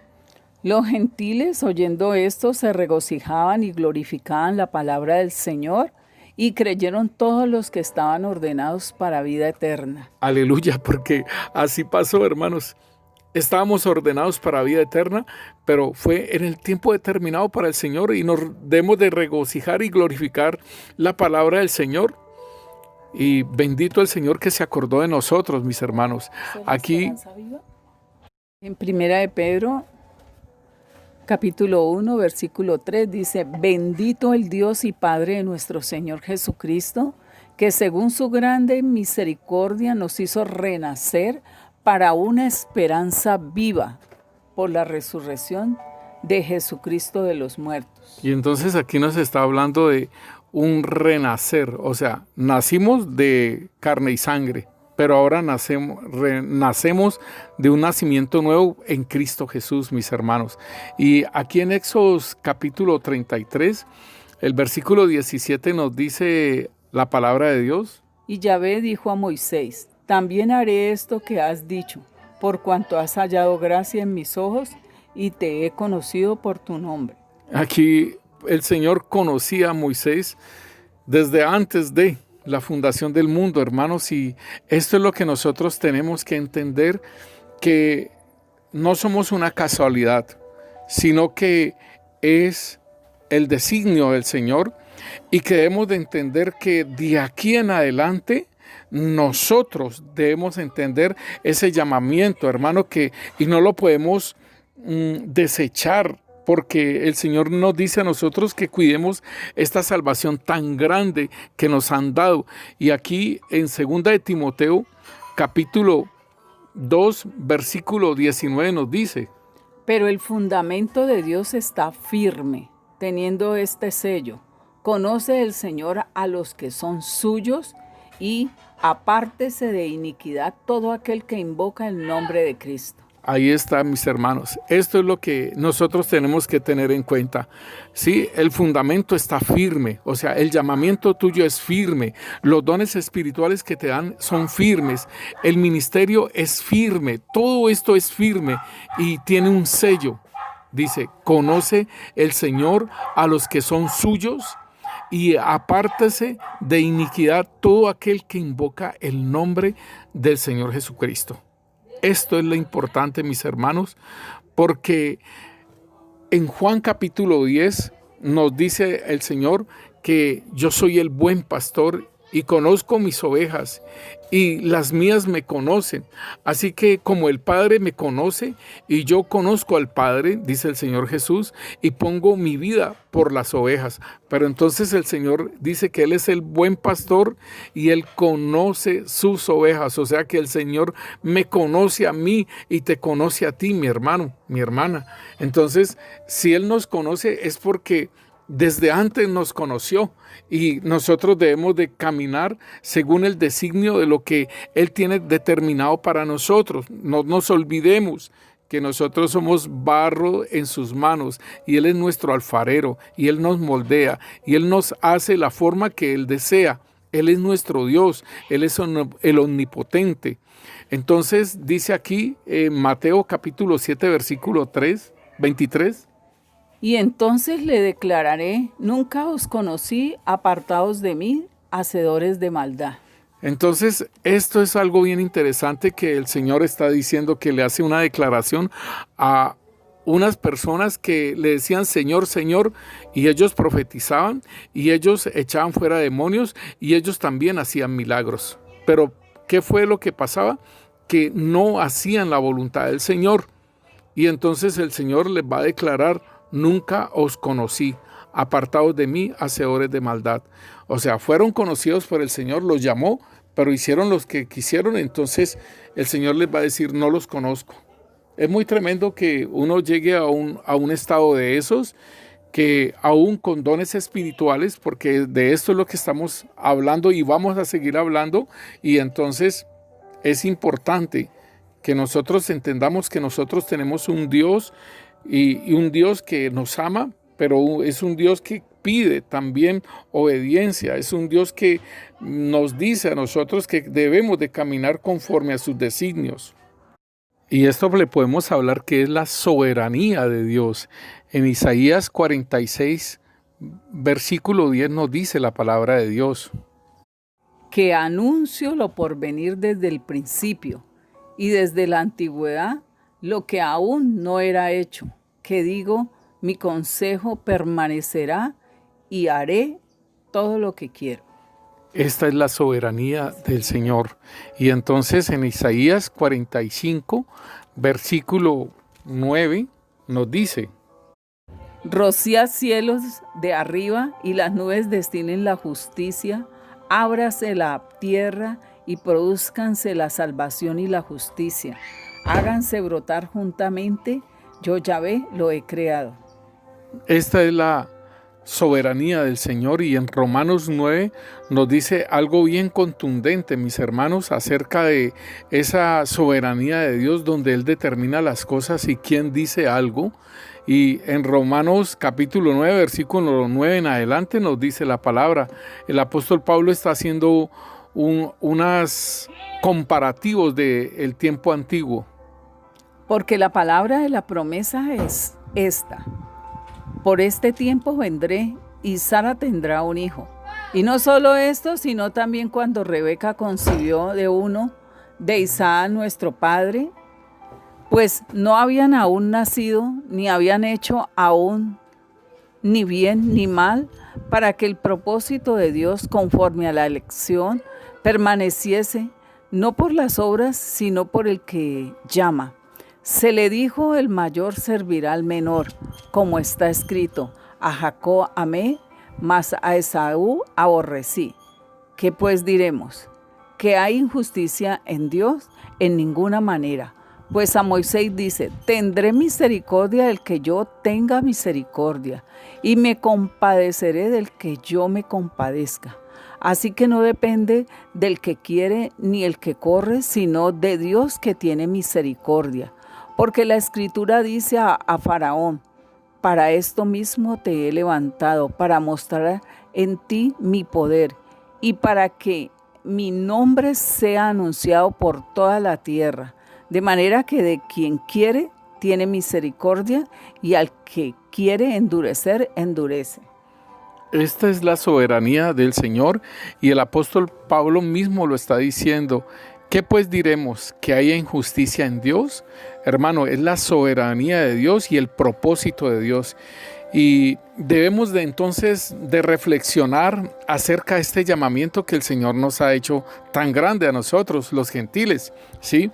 Los gentiles, oyendo esto, se regocijaban y glorificaban la palabra del Señor, y creyeron todos los que estaban ordenados para vida eterna. Aleluya, porque así pasó, hermanos. Estábamos ordenados para vida eterna, pero fue en el tiempo determinado para el Señor y nos debemos de regocijar y glorificar la palabra del Señor. Y bendito el Señor que se acordó de nosotros, mis hermanos. Aquí en Primera de Pedro, capítulo 1, versículo 3, dice: Bendito el Dios y Padre de nuestro Señor Jesucristo, que según su grande misericordia nos hizo renacer para una esperanza viva por la resurrección de Jesucristo de los muertos. Y entonces aquí nos está hablando de un renacer, o sea, nacimos de carne y sangre, pero ahora nacemos de un nacimiento nuevo en Cristo Jesús, mis hermanos. Y aquí en Éxodo capítulo 33, el versículo 17 nos dice la palabra de Dios. Y Yahvé dijo a Moisés: también haré esto que has dicho, por cuanto has hallado gracia en mis ojos y te he conocido por tu nombre. Aquí el Señor conocía a Moisés desde antes de la fundación del mundo, hermanos, y esto es lo que nosotros tenemos que entender, que no somos una casualidad, sino que es el designio del Señor, y que debemos de entender que de aquí en adelante nosotros debemos entender ese llamamiento, hermano, y no lo podemos desechar, porque el Señor nos dice a nosotros que cuidemos esta salvación tan grande que nos han dado. Y aquí en 2 de Timoteo, capítulo 2, versículo 19 nos dice: pero el fundamento de Dios está firme, teniendo este sello: conoce el Señor a los que son suyos, y apártese de iniquidad todo aquel que invoca el nombre de Cristo. Ahí está, mis hermanos. Esto es lo que nosotros tenemos que tener en cuenta. Sí, el fundamento está firme, o sea, el llamamiento tuyo es firme. Los dones espirituales que te dan son firmes. El ministerio es firme. Todo esto es firme y tiene un sello. Dice: conoce el Señor a los que son suyos, y apártese de iniquidad todo aquel que invoca el nombre del Señor Jesucristo. Esto es lo importante, mis hermanos, porque en Juan capítulo 10 nos dice el Señor que yo soy el buen pastor y conozco mis ovejas y las mías me conocen. Así que como el Padre me conoce y yo conozco al Padre, dice el Señor Jesús, y pongo mi vida por las ovejas. Pero entonces el Señor dice que Él es el buen pastor y Él conoce sus ovejas. O sea que el Señor me conoce a mí y te conoce a ti, mi hermano, mi hermana. Entonces, si Él nos conoce es porque desde antes nos conoció, y nosotros debemos de caminar según el designio de lo que Él tiene determinado para nosotros. No nos olvidemos que nosotros somos barro en sus manos y Él es nuestro alfarero y Él nos moldea y Él nos hace la forma que Él desea. Él es nuestro Dios, Él es el omnipotente. Entonces dice aquí Mateo capítulo 7 versículo 23. Y entonces le declararé: nunca os conocí, apartados de mí, hacedores de maldad. Entonces, esto es algo bien interesante que el Señor está diciendo, que le hace una declaración a unas personas que le decían Señor, Señor, y ellos profetizaban, y ellos echaban fuera demonios, y ellos también hacían milagros. Pero, ¿qué fue lo que pasaba? Que no hacían la voluntad del Señor. Y entonces el Señor les va a declarar: nunca os conocí, apartados de mí, hacedores de maldad. O sea, fueron conocidos por el Señor, los llamó, pero hicieron los que quisieron. Entonces el Señor les va a decir: no los conozco. Es muy tremendo que uno llegue a un estado de esos, que aún con dones espirituales, porque de esto es lo que estamos hablando y vamos a seguir hablando. Y entonces es importante que nosotros entendamos que nosotros tenemos un Dios, y un Dios que nos ama, pero es un Dios que pide también obediencia. Es un Dios que nos dice a nosotros que debemos de caminar conforme a sus designios. Y esto le podemos hablar que es la soberanía de Dios. En Isaías 46, versículo 10 nos dice la palabra de Dios: que anuncio lo por venir desde el principio y desde la antigüedad, lo que aún no era hecho, que digo: mi consejo permanecerá y haré todo lo que quiero. Esta es la soberanía del Señor. Y entonces en Isaías 45, versículo 9, nos dice: rocía cielos de arriba y las nubes destinen la justicia, ábrase la tierra y produzcanse la salvación y la justicia. Háganse brotar juntamente, yo Yahvé lo he creado. Esta es la soberanía del Señor, y en Romanos 9 nos dice algo bien contundente, mis hermanos, acerca de esa soberanía de Dios, donde Él determina las cosas y quién dice algo. Y en Romanos capítulo 9, versículo 9 en adelante nos dice la palabra. El apóstol Pablo está haciendo unos comparativos del tiempo antiguo. Porque la palabra de la promesa es esta: por este tiempo vendré y Sara tendrá un hijo. Y no solo esto, sino también cuando Rebeca concibió de uno de Isaac nuestro padre, pues no habían aún nacido, ni habían hecho aún ni bien ni mal, para que el propósito de Dios conforme a la elección permaneciese, no por las obras, sino por el que llama. Se le dijo: el mayor servirá al menor, como está escrito: a Jacob amé, mas a Esaú aborrecí. ¿Qué pues diremos? ¿Que hay injusticia en Dios? En ninguna manera. Pues a Moisés dice: tendré misericordia del que yo tenga misericordia, y me compadeceré del que yo me compadezca. Así que no depende del que quiere ni el que corre, sino de Dios que tiene misericordia. Porque la Escritura dice a Faraón: para esto mismo te he levantado, para mostrar en ti mi poder, y para que mi nombre sea anunciado por toda la tierra. De manera que de quien quiere tiene misericordia, y al que quiere endurecer, endurece. Esta es la soberanía del Señor, y el apóstol Pablo mismo lo está diciendo. ¿Qué pues diremos? ¿Que haya injusticia en Dios? Hermano, es la soberanía de Dios y el propósito de Dios. Y debemos de entonces de reflexionar acerca de este llamamiento que el Señor nos ha hecho tan grande a nosotros, los gentiles, ¿sí?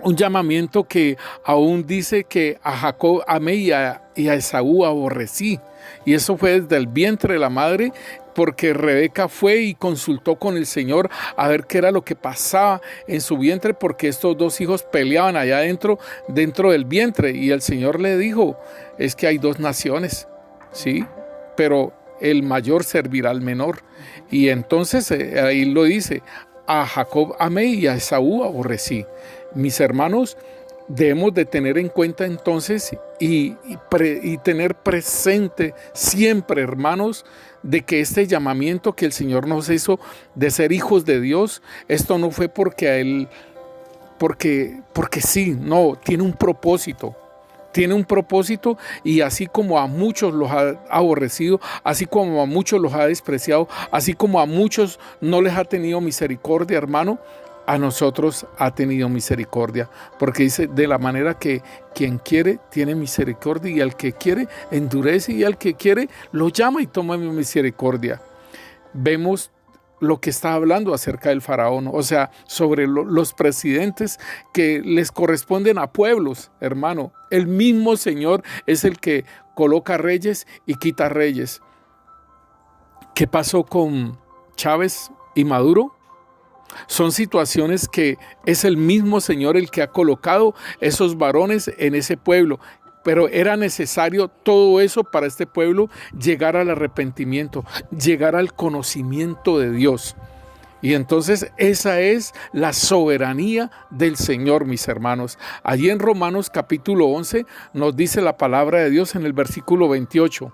Un llamamiento que aún dice que a Jacob amé y a Esaú aborrecí. Y eso fue desde el vientre de la madre, porque Rebeca fue y consultó con el Señor a ver qué era lo que pasaba en su vientre, porque estos dos hijos peleaban allá dentro del vientre. Y el Señor le dijo: es que hay dos naciones, ¿sí? Pero el mayor servirá al menor. Y entonces ahí lo dice: a Jacob amé y a Esaú aborrecí. Mis hermanos, debemos de tener en cuenta entonces y tener presente siempre, hermanos, de que este llamamiento que el Señor nos hizo de ser hijos de Dios, esto no fue porque a Él, porque sí, no, tiene un propósito. Tiene un propósito, y así como a muchos los ha aborrecido, así como a muchos los ha despreciado, así como a muchos no les ha tenido misericordia, hermano, a nosotros ha tenido misericordia, porque dice: de la manera que quien quiere tiene misericordia, y al que quiere endurece, y al que quiere lo llama y toma misericordia. Vemos lo que está hablando acerca del faraón, o sea, sobre los presidentes que les corresponden a pueblos, hermano. El mismo Señor es el que coloca reyes y quita reyes. ¿Qué pasó con Chávez y Maduro? Son situaciones que es el mismo Señor el que ha colocado esos varones en ese pueblo. Pero era necesario todo eso para este pueblo llegar al arrepentimiento, llegar al conocimiento de Dios. Y entonces esa es la soberanía del Señor, mis hermanos. Allí en Romanos capítulo 11 nos dice la palabra de Dios en el versículo 28.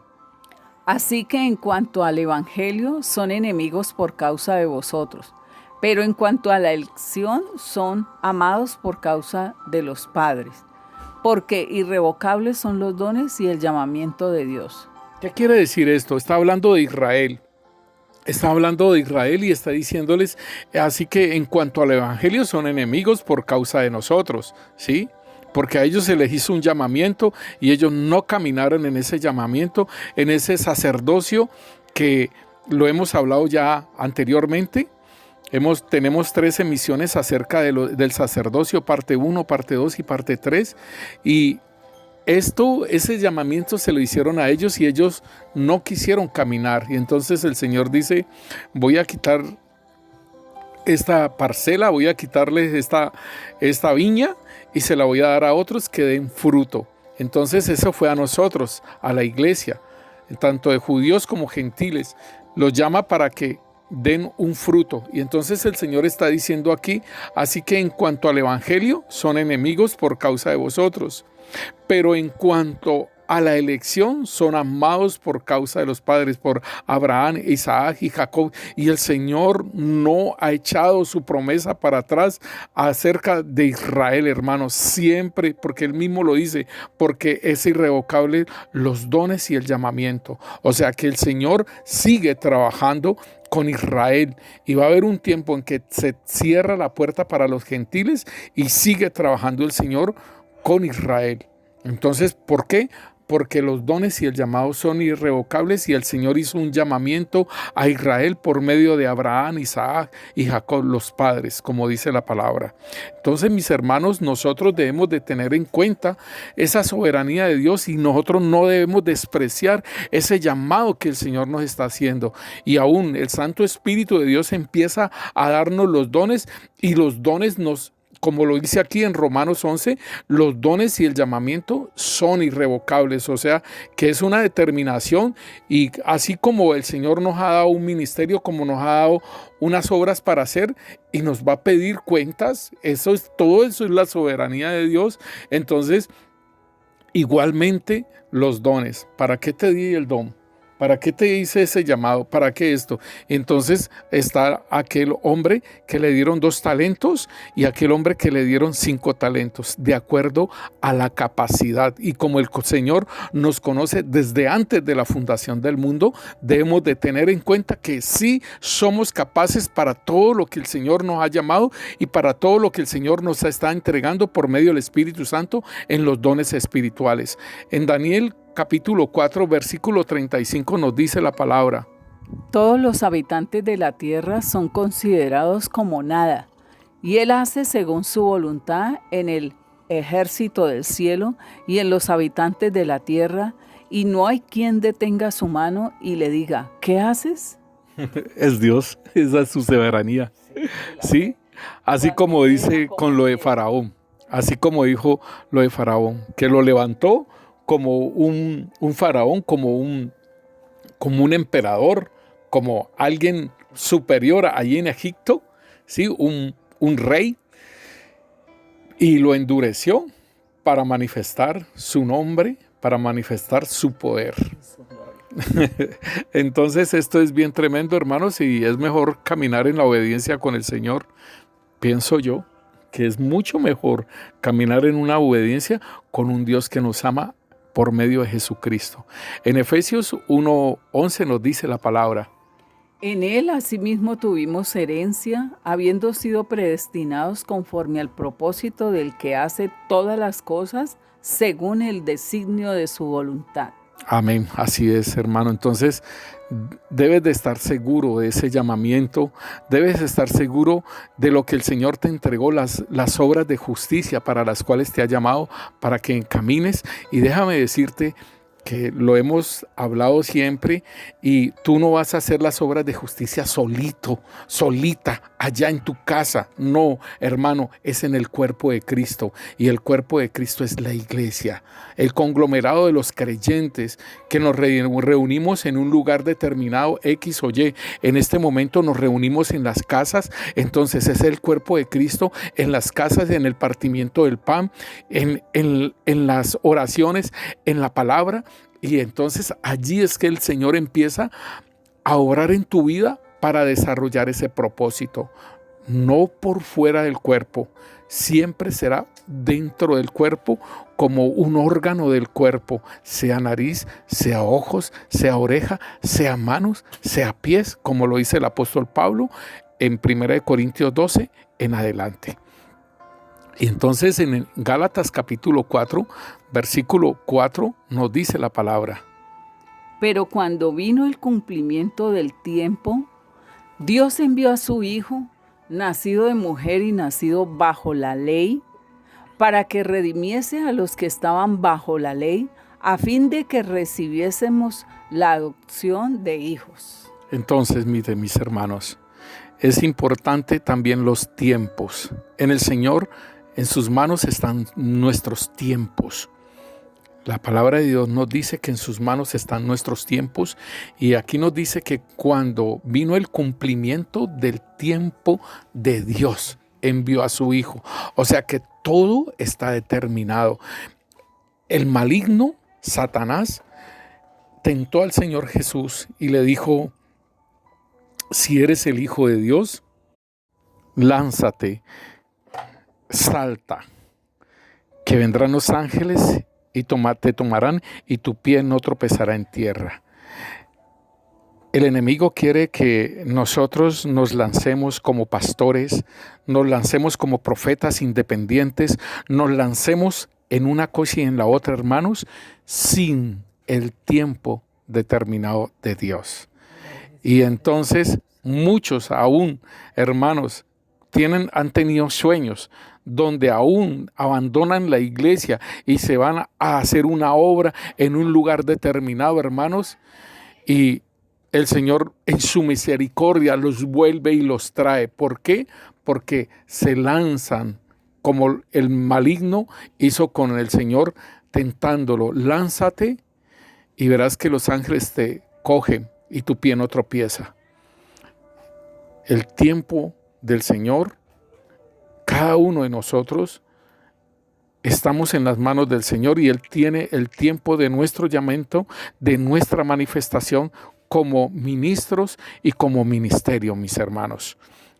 Así que en cuanto al Evangelio, son enemigos por causa de vosotros, pero en cuanto a la elección, son amados por causa de los padres, porque irrevocables son los dones y el llamamiento de Dios. ¿Qué quiere decir esto? Está hablando de Israel. Está hablando de Israel y está diciéndoles: así que en cuanto al Evangelio, son enemigos por causa de nosotros, ¿sí? Porque a ellos se les hizo un llamamiento y ellos no caminaron en ese llamamiento, en ese sacerdocio que lo hemos hablado ya anteriormente. Tenemos 3 emisiones acerca del sacerdocio, parte 1, parte 2 y parte 3. Y ese llamamiento se lo hicieron a ellos y ellos no quisieron caminar. Y entonces el Señor dice: voy a quitar esta parcela, voy a quitarles esta viña y se la voy a dar a otros que den fruto. Entonces eso fue a nosotros, a la iglesia. tanto de judíos como gentiles. Los llama para que den un fruto. Y entonces el Señor está diciendo aquí, así que en cuanto al evangelio, son enemigos por causa de vosotros. Pero en cuanto a la elección, son amados por causa de los padres, por Abraham, Isaac y Jacob. Y el Señor no ha echado su promesa para atrás acerca de Israel, hermanos, siempre, porque Él mismo lo dice, porque es irrevocable los dones y el llamamiento. O sea que el Señor sigue trabajando con Israel, y va a haber un tiempo en que se cierra la puerta para los gentiles y sigue trabajando el Señor con Israel. Entonces, ¿por qué? Porque los dones y el llamado son irrevocables, y el Señor hizo un llamamiento a Israel por medio de Abraham, Isaac y Jacob, los padres, como dice la palabra. Entonces, mis hermanos, nosotros debemos de tener en cuenta esa soberanía de Dios, y nosotros no debemos despreciar ese llamado que el Señor nos está haciendo. Y aún el Santo Espíritu de Dios empieza a darnos los dones, y los dones como lo dice aquí en Romanos 11, los dones y el llamamiento son irrevocables, o sea, que es una determinación, y así como el Señor nos ha dado un ministerio, como nos ha dado unas obras para hacer y nos va a pedir cuentas, todo eso es la soberanía de Dios. Entonces, igualmente los dones, ¿para qué te di el don? ¿Para qué te hice ese llamado? ¿Para qué esto? Entonces está aquel hombre que le dieron 2 talentos y aquel hombre que le dieron 5 talentos, de acuerdo a la capacidad. Y como el Señor nos conoce desde antes de la fundación del mundo, debemos de tener en cuenta que sí somos capaces para todo lo que el Señor nos ha llamado y para todo lo que el Señor nos está entregando por medio del Espíritu Santo en los dones espirituales. En Daniel capítulo 4, versículo 35 nos dice la palabra: todos los habitantes de la tierra son considerados como nada, y Él hace según su voluntad en el ejército del cielo y en los habitantes de la tierra, y no hay quien detenga su mano y le diga, ¿qué haces? Es Dios, esa es su soberanía. ¿Sí? Así como dice con lo de Faraón, así como dijo lo de Faraón, que lo levantó como un faraón, como un emperador, como alguien superior allí en Egipto, ¿sí? Un rey, y lo endureció para manifestar su nombre, para manifestar su poder. Entonces esto es bien tremendo, hermanos, y es mejor caminar en la obediencia con el Señor. Pienso yo que es mucho mejor caminar en una obediencia con un Dios que nos ama por medio de Jesucristo. En Efesios 1:11 nos dice la palabra: en Él asimismo tuvimos herencia, habiendo sido predestinados conforme al propósito del que hace todas las cosas según el designio de su voluntad. Amén, así es, hermano. Entonces, debes de estar seguro de ese llamamiento, debes estar seguro de lo que el Señor te entregó, las obras de justicia para las cuales te ha llamado, para que encamines. Y déjame decirte que lo hemos hablado siempre, y tú no vas a hacer las obras de justicia solita, allá en tu casa. No, hermano, es en el cuerpo de Cristo, y el cuerpo de Cristo es la iglesia, el conglomerado de los creyentes que nos reunimos en un lugar determinado, X o Y. En este momento nos reunimos en las casas, entonces es el cuerpo de Cristo en las casas, en el partimiento del pan, en las oraciones, en la palabra. Y entonces allí es que el Señor empieza a obrar en tu vida para desarrollar ese propósito. No por fuera del cuerpo, siempre será dentro del cuerpo, como un órgano del cuerpo, sea nariz, sea ojos, sea oreja, sea manos, sea pies, como lo dice el apóstol Pablo en 1 Corintios 12 en adelante. Y entonces en Gálatas capítulo 4, versículo 4 nos dice la palabra: pero cuando vino el cumplimiento del tiempo, Dios envió a su Hijo, nacido de mujer y nacido bajo la ley, para que redimiese a los que estaban bajo la ley, a fin de que recibiésemos la adopción de hijos. Entonces, miren, mis hermanos, es importante también los tiempos. En el Señor, en sus manos están nuestros tiempos. La palabra de Dios nos dice que en sus manos están nuestros tiempos, y aquí nos dice que cuando vino el cumplimiento del tiempo de Dios, envió a su Hijo. O sea que todo está determinado. El maligno, Satanás, tentó al Señor Jesús y le dijo: si eres el Hijo de Dios, lánzate, salta, que vendrán los ángeles y te tomarán y tu pie no tropezará en tierra. El enemigo quiere que nosotros nos lancemos como pastores, nos lancemos como profetas independientes, nos lancemos en una cosa y en la otra, hermanos, sin el tiempo determinado de Dios. Y entonces muchos aún, hermanos, han tenido sueños donde aún abandonan la iglesia y se van a hacer una obra en un lugar determinado, hermanos, y el Señor en su misericordia los vuelve y los trae. ¿Por qué? Porque se lanzan como el maligno hizo con el Señor, tentándolo. Lánzate y verás que los ángeles te cogen y tu pie no tropieza. El tiempo del Señor, cada uno de nosotros estamos en las manos del Señor, y Él tiene el tiempo de nuestro llamamiento, de nuestra manifestación como ministros y como ministerio, mis hermanos.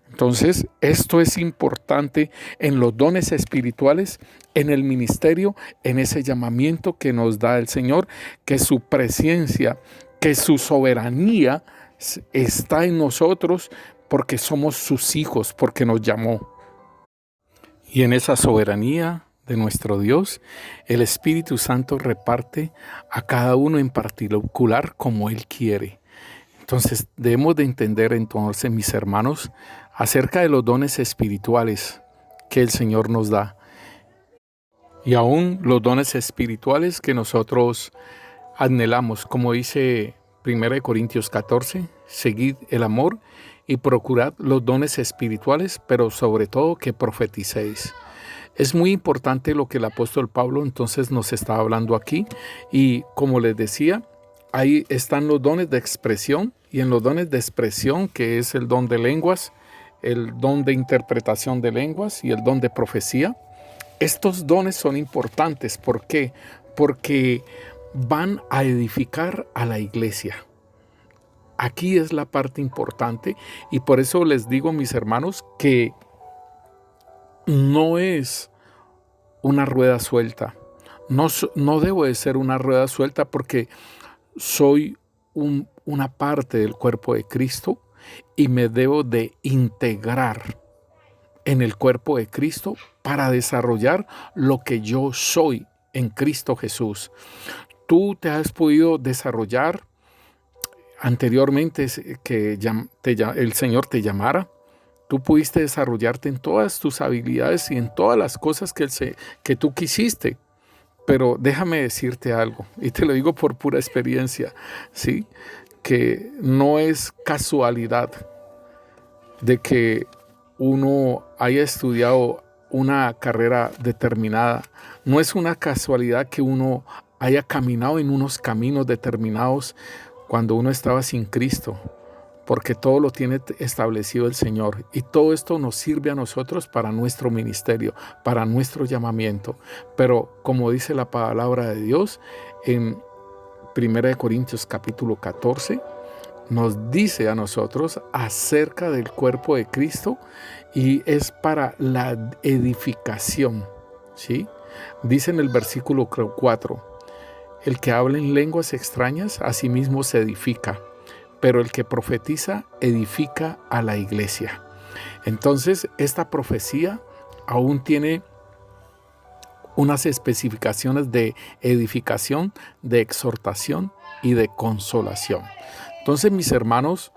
Entonces, esto es importante en los dones espirituales, en el ministerio, en ese llamamiento que nos da el Señor, que su presencia, que su soberanía está en nosotros porque somos sus hijos, porque nos llamó. Y en esa soberanía de nuestro Dios, el Espíritu Santo reparte a cada uno en particular como Él quiere. Entonces, debemos de entender entonces, mis hermanos, acerca de los dones espirituales que el Señor nos da. Y aún los dones espirituales que nosotros anhelamos, como dice 1 Corintios 14, seguid el amor y procurad los dones espirituales, pero sobre todo que profeticéis. Es muy importante lo que el apóstol Pablo entonces nos está hablando aquí, y como les decía, ahí están los dones de expresión, y en los dones de expresión, que es el don de lenguas, el don de interpretación de lenguas y el don de profecía. Estos dones son importantes. ¿Por qué? Porque van a edificar a la iglesia. Aquí es la parte importante, y por eso les digo, mis hermanos, que no es una rueda suelta. No debo de ser una rueda suelta, porque soy una parte del cuerpo de Cristo y me debo de integrar en el cuerpo de Cristo para desarrollar lo que yo soy en Cristo Jesús. Tú te has podido desarrollar anteriormente que el Señor te llamara. Tú pudiste desarrollarte en todas tus habilidades y en todas las cosas que tú quisiste. Pero déjame decirte algo, y te lo digo por pura experiencia, ¿sí? Que no es casualidad de que uno haya estudiado una carrera determinada. No es una casualidad que uno haya caminado en unos caminos determinados cuando uno estaba sin Cristo, porque todo lo tiene establecido el Señor, y todo esto nos sirve a nosotros para nuestro ministerio, para nuestro llamamiento. Pero como dice la palabra de Dios en 1 Corintios capítulo 14, nos dice a nosotros acerca del cuerpo de Cristo, y es para la edificación, ¿sí? Dice en el versículo 4, el que habla en lenguas extrañas a sí mismo se edifica, pero el que profetiza edifica a la iglesia. Entonces, esta profecía aún tiene unas especificaciones de edificación, de exhortación y de consolación. Entonces, mis hermanos,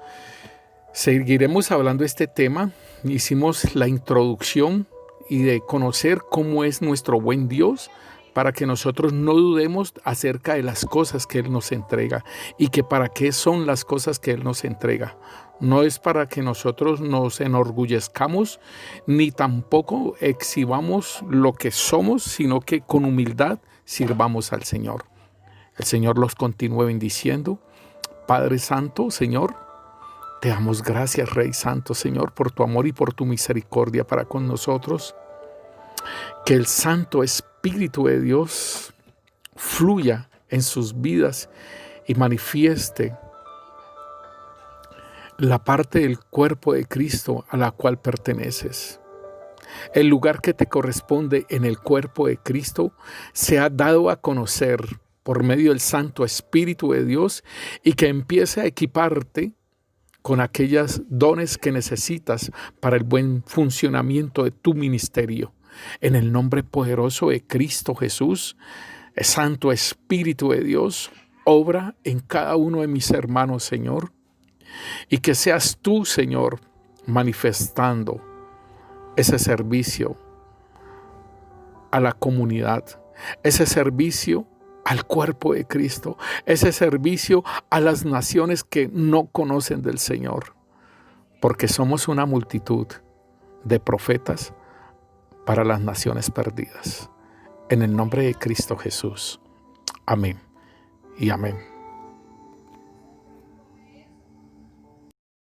seguiremos hablando de este tema. Hicimos la introducción y de conocer cómo es nuestro buen Dios, para que nosotros no dudemos acerca de las cosas que Él nos entrega, y que para qué son las cosas que Él nos entrega. No es para que nosotros nos enorgullezcamos, ni tampoco exhibamos lo que somos, sino que con humildad sirvamos al Señor. El Señor los continúe bendiciendo. Padre Santo, Señor, te damos gracias, Rey Santo, Señor, por tu amor y por tu misericordia para con nosotros. Que el Santo Espíritu de Dios fluya en sus vidas y manifieste la parte del cuerpo de Cristo a la cual perteneces. El lugar que te corresponde en el cuerpo de Cristo se ha dado a conocer por medio del Santo Espíritu de Dios, y que empiece a equiparte con aquellos dones que necesitas para el buen funcionamiento de tu ministerio. En el nombre poderoso de Cristo Jesús, el Santo Espíritu de Dios, obra en cada uno de mis hermanos, Señor, y que seas tú, Señor, manifestando ese servicio a la comunidad, ese servicio al cuerpo de Cristo, ese servicio a las naciones que no conocen del Señor, porque somos una multitud de profetas para las naciones perdidas. En el nombre de Cristo Jesús. Amén y amén.